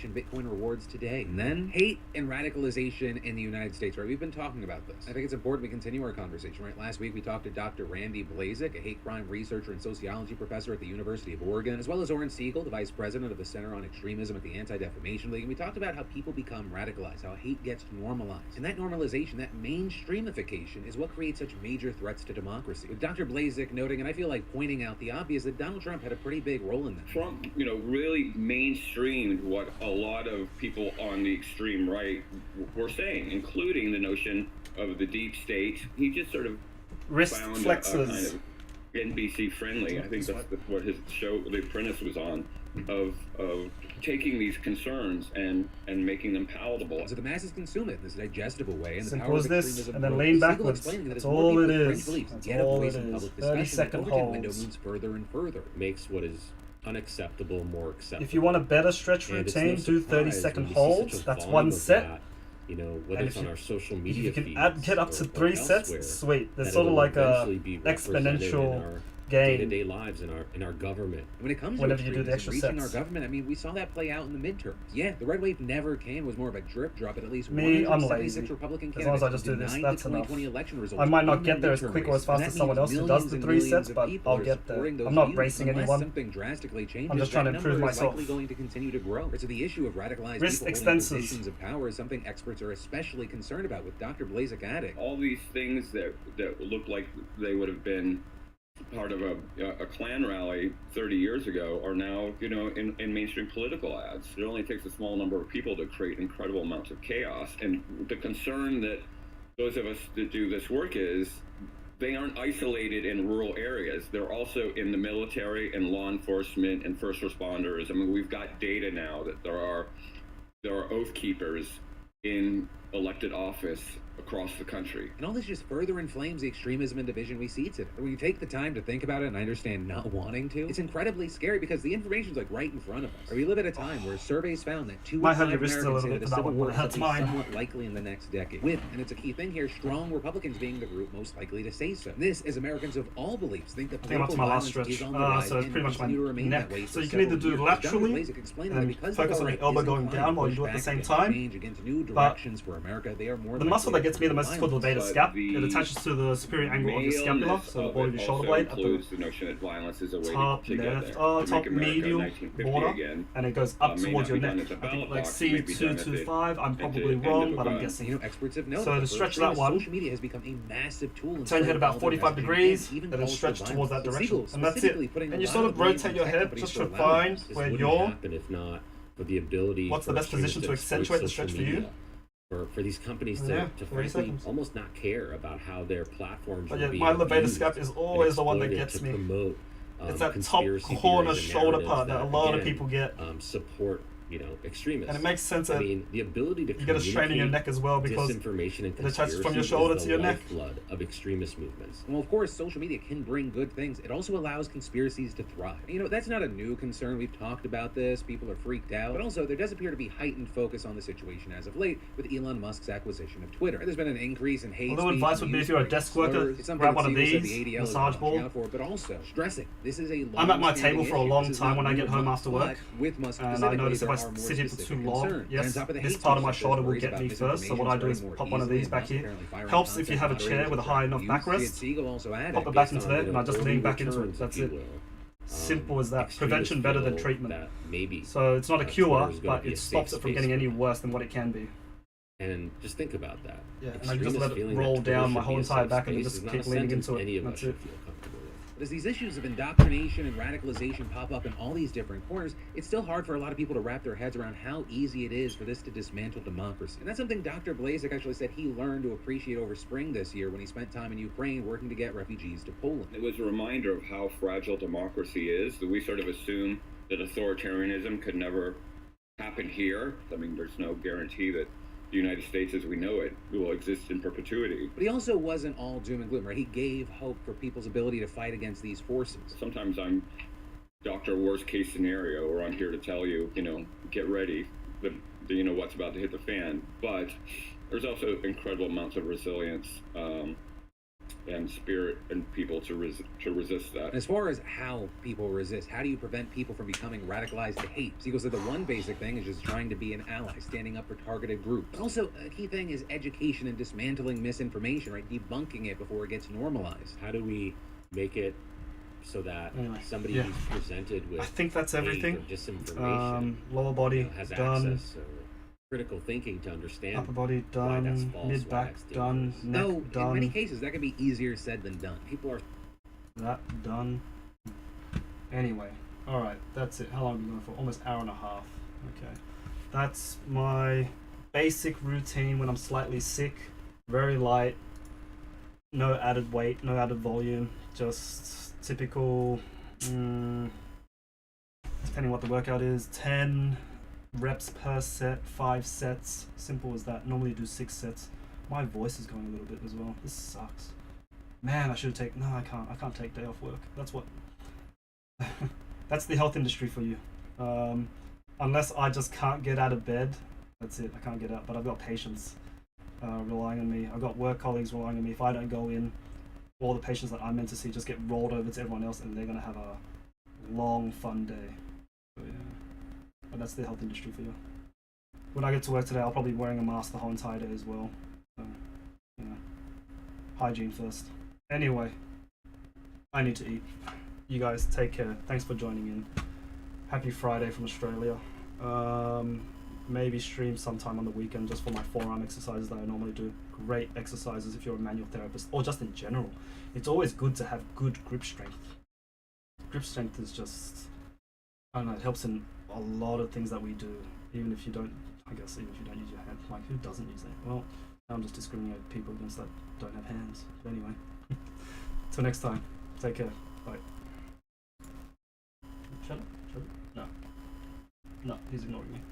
and Bitcoin rewards today. And then, hate and radicalization in the United States, right? We've been talking about this. I think it's important we continue our conversation, right? Last week we talked to Dr. Randy Blazek, a hate crime researcher and sociology professor at the University of Oregon, as well as Oren Siegel, the vice president of the Center on Extremism at the Anti-Defamation League. And we talked about how people become radicalized, how hate gets normalized. And that normalization, that mainstreamification, is what creates such major threats to democracy. With Dr. Blazek noting, and I feel like pointing out the obvious, that Donald Trump had a pretty big role in that. Trump, really mainstreamed what a lot of people on the extreme right were saying, including the notion of the deep state. He just sort of wrist found flexes. a kind of NBC friendly. I think that's what his show, The Apprentice, was on, of taking these concerns and making them palatable. So the masses consume it in this digestible way, and the Simple power as of this, extremism and then grows. lean Siegel backwards. explaining that That's as more all people it with fringe is. beliefs That's get a all voice it in is. public 30 discussion, the second overton window holds. moves further and further. Makes what is unacceptable more acceptable. If you want a better stretch And it's routine, no do 30 surprise second when we see holds. such a That's volume one of set. that, whether And it's if on you- our social If media you can feeds get up or- to or 3 sets, elsewhere, sweet. There's that sort of it'll like a eventually be represented in exponential our gain. day-to-day lives in our government. When it comes to Whenever you do the extremism, extra reaching our sets. government, I mean, we saw that play out in the midterms. Yeah, the red wave never came, was more of a drip drop, at least Me, I'm 176 lazy. Republican As long as I candidates just do this, denied that's the enough. 2020 election results. I might not in get the there as midterm quick or race. as fast And as that someone means else who does millions the and 3 millions sets, of but people I'll are get there. supporting those I'm not views. racing Unless anyone. something drastically changes, I'm just trying to that improve number is myself. likely going to continue to grow. So the issue of radicalized Wrist people holding extensions. positions of power is something experts are especially concerned about, with Dr. Blazek adding. All these things that look like they would have been part of a Klan rally 30 years ago are now, in mainstream political ads. It only takes a small number of people to create incredible amounts of chaos. And the concern that those of us that do this work is, they aren't isolated in rural areas. They're also in the military and law enforcement and first responders. I mean, we've got data now that there are oath keepers in elected office across the country. And all this just further inflames the extremism and division we see today. When you take the time to think about it, and I understand not wanting to, it's incredibly scary because the information's like right in front of us. We live at a time where surveys found that 2 Might in have 5 your wrist a Americans little say bit that for the that Civil one, War but is that's something mine. somewhat likely in the next decade. With, and it's a key thing here, strong Republicans being the group most likely to say so. This, as Americans of all beliefs think that I think I'm up to political my last violence stretch. is on the rise So it's and pretty will much my continue to remain neck. that way So for you can either several do years. Dr. laterally Blazek explained and that because focus the on your far-right elbow is going inclined down to while you push do it at the back same against time. change, against new But directions for for America, they are more The muscle that gets me the most is called the beta But scap. the It attaches to the superior angle of your scapula, maleness so the of body it of your shoulder also blade. At the includes the notion that violence is a way top to get left, there. top To make America medial 1950 border, again, and it goes up may towards not your be done neck. at the I think ballot like box, it may be done at the- C225. I'm at the probably end wrong, of a but I'm gun. guessing. You know, experts have noted So to that stretch for that extremists, one, social media has become a massive tool in turn your head spreading about all their 45 messaging degrees, even and then calls stretch for towards that violence. direction, Siegel and that's it. specifically putting And you a sort lot of blame rotate on your tech head companies just for to allowing find this. This where wouldn't you're. happen if not for the ability. What's for the best extremists position to exploit accentuate the social stretch for you? media, for these companies to, Yeah, to 30 frankly seconds. almost not care about how their platforms But are yeah, being my levator abused scap is and always the one that exploited gets to me. promote, It's that top conspiracy corner theories and shoulder narratives part that a lot of again, people get. Support, extremists. And it makes sense I that mean, the ability to you get a strain in your neck as well because disinformation and it attaches from your conspiracy shoulder is to the your neck. lifeblood of extremist movements. Well, of course, social media can bring good things. It also allows conspiracies to thrive. You know, that's not a new concern. We've talked about this. People are freaked out. But also, there does appear to be heightened focus on the situation as of late with Elon Musk's acquisition of Twitter. There's been an increase in hate Although speech, advice would be if you're a news, desk worker, slurs. It's something grab that one of Siegel said these, the ADL is massage watching ball. out for, but also stressing. This is a I'm at my long-standing table for a issue. long This is time not when I new get home to after Musk, work, but with Musk and I specifically, notice if there I are more sit here for specific too long, concerns. And yes, on top of the this hate part of speech, my there's shoulder will worries get about me first. So what I do is misinformation pop one of spreading these more back here. easily, and Musk apparently Helps firing if you have a content chair with a high enough moderators. backrest. Siegel also added, Pop it back based into on there, and I just early lean back into it. returns, That's if it. you will. Simple as that. Extremists Prevention better than feel treatment. that maybe So it's not a cure, Twitter's gonna but be a it safe stops it from space getting for any them. worse than what it can be. And just think about that. Yeah, and I just Extremists let it feeling roll that Twitter down my should whole be a entire safe back and then space just is not keep a leaning sentence into it. any of us That's should it. feel comfortable with. But as these issues of indoctrination and radicalization pop up in all these different corners, it's still hard for a lot of people to wrap their heads around how easy it is for this to dismantle democracy. And that's something Dr. Blazek actually said he learned to appreciate over spring this year when he spent time in Ukraine working to get refugees to Poland. It was a reminder of how fragile democracy is, that we sort of assume that authoritarianism could never happen here. I mean, there's no guarantee that the United States as we know it will exist in perpetuity. But he also wasn't all doom and gloom, right? He gave hope for people's ability to fight against these forces. Sometimes I'm Dr. Worst Case Scenario, or I'm here to tell you, get ready, the what's about to hit the fan. But there's also incredible amounts of resilience and spirit and people to resist that. As far as how people resist, how do you prevent people from becoming radicalized to hate? Siegel said the one basic thing is just trying to be an ally, standing up for targeted groups. But also, a key thing is education and dismantling misinformation, right? Debunking it before it gets normalized. How do we make it so that somebody yeah. who's presented with I think that's everything. hate or disinformation Lower body has done. access or critical thinking to understand Upper body why that's done. false, Mid why back that's done. dangerous. Neck No, done. in many cases, that can be easier said than done. People are That done. Anyway, all right, that's it. How long are we going for? Almost hour and a half. Okay, that's my basic routine when I'm slightly sick. Very light. No added weight. No added volume. Just typical. Depending what the workout is, 10 reps per set, 5 sets. Simple as that. Normally do 6 sets. My voice is going a little bit as well. This sucks. Man, I should take. No, I can't. I can't take day off work. That's what. That's the health industry for you. Unless I just can't get out of bed, that's it. I can't get out. But I've got patients relying on me. I've got work colleagues relying on me. If I don't go in, all the patients that I'm meant to see just get rolled over to everyone else, and they're gonna have a long, fun day. So yeah. But that's the health industry for you. When I get to work today, I'll probably be wearing a mask the whole entire day as well. So, hygiene first. Anyway, I need to eat. You guys take care. Thanks for joining in. Happy Friday from Australia. Maybe stream sometime on the weekend just for my forearm exercises that I normally do. Great exercises if you're a manual therapist or just in general. It's always good to have good grip strength. Grip strength is just, I don't know, it helps in a lot of things that we do. Even if you don't, I guess, even if you don't use your hand. Like, who doesn't use it? Well, I'm just discriminating people against that don't have hands. But anyway, till next time, take care. Bye. Shut up. No. No, he's ignoring me.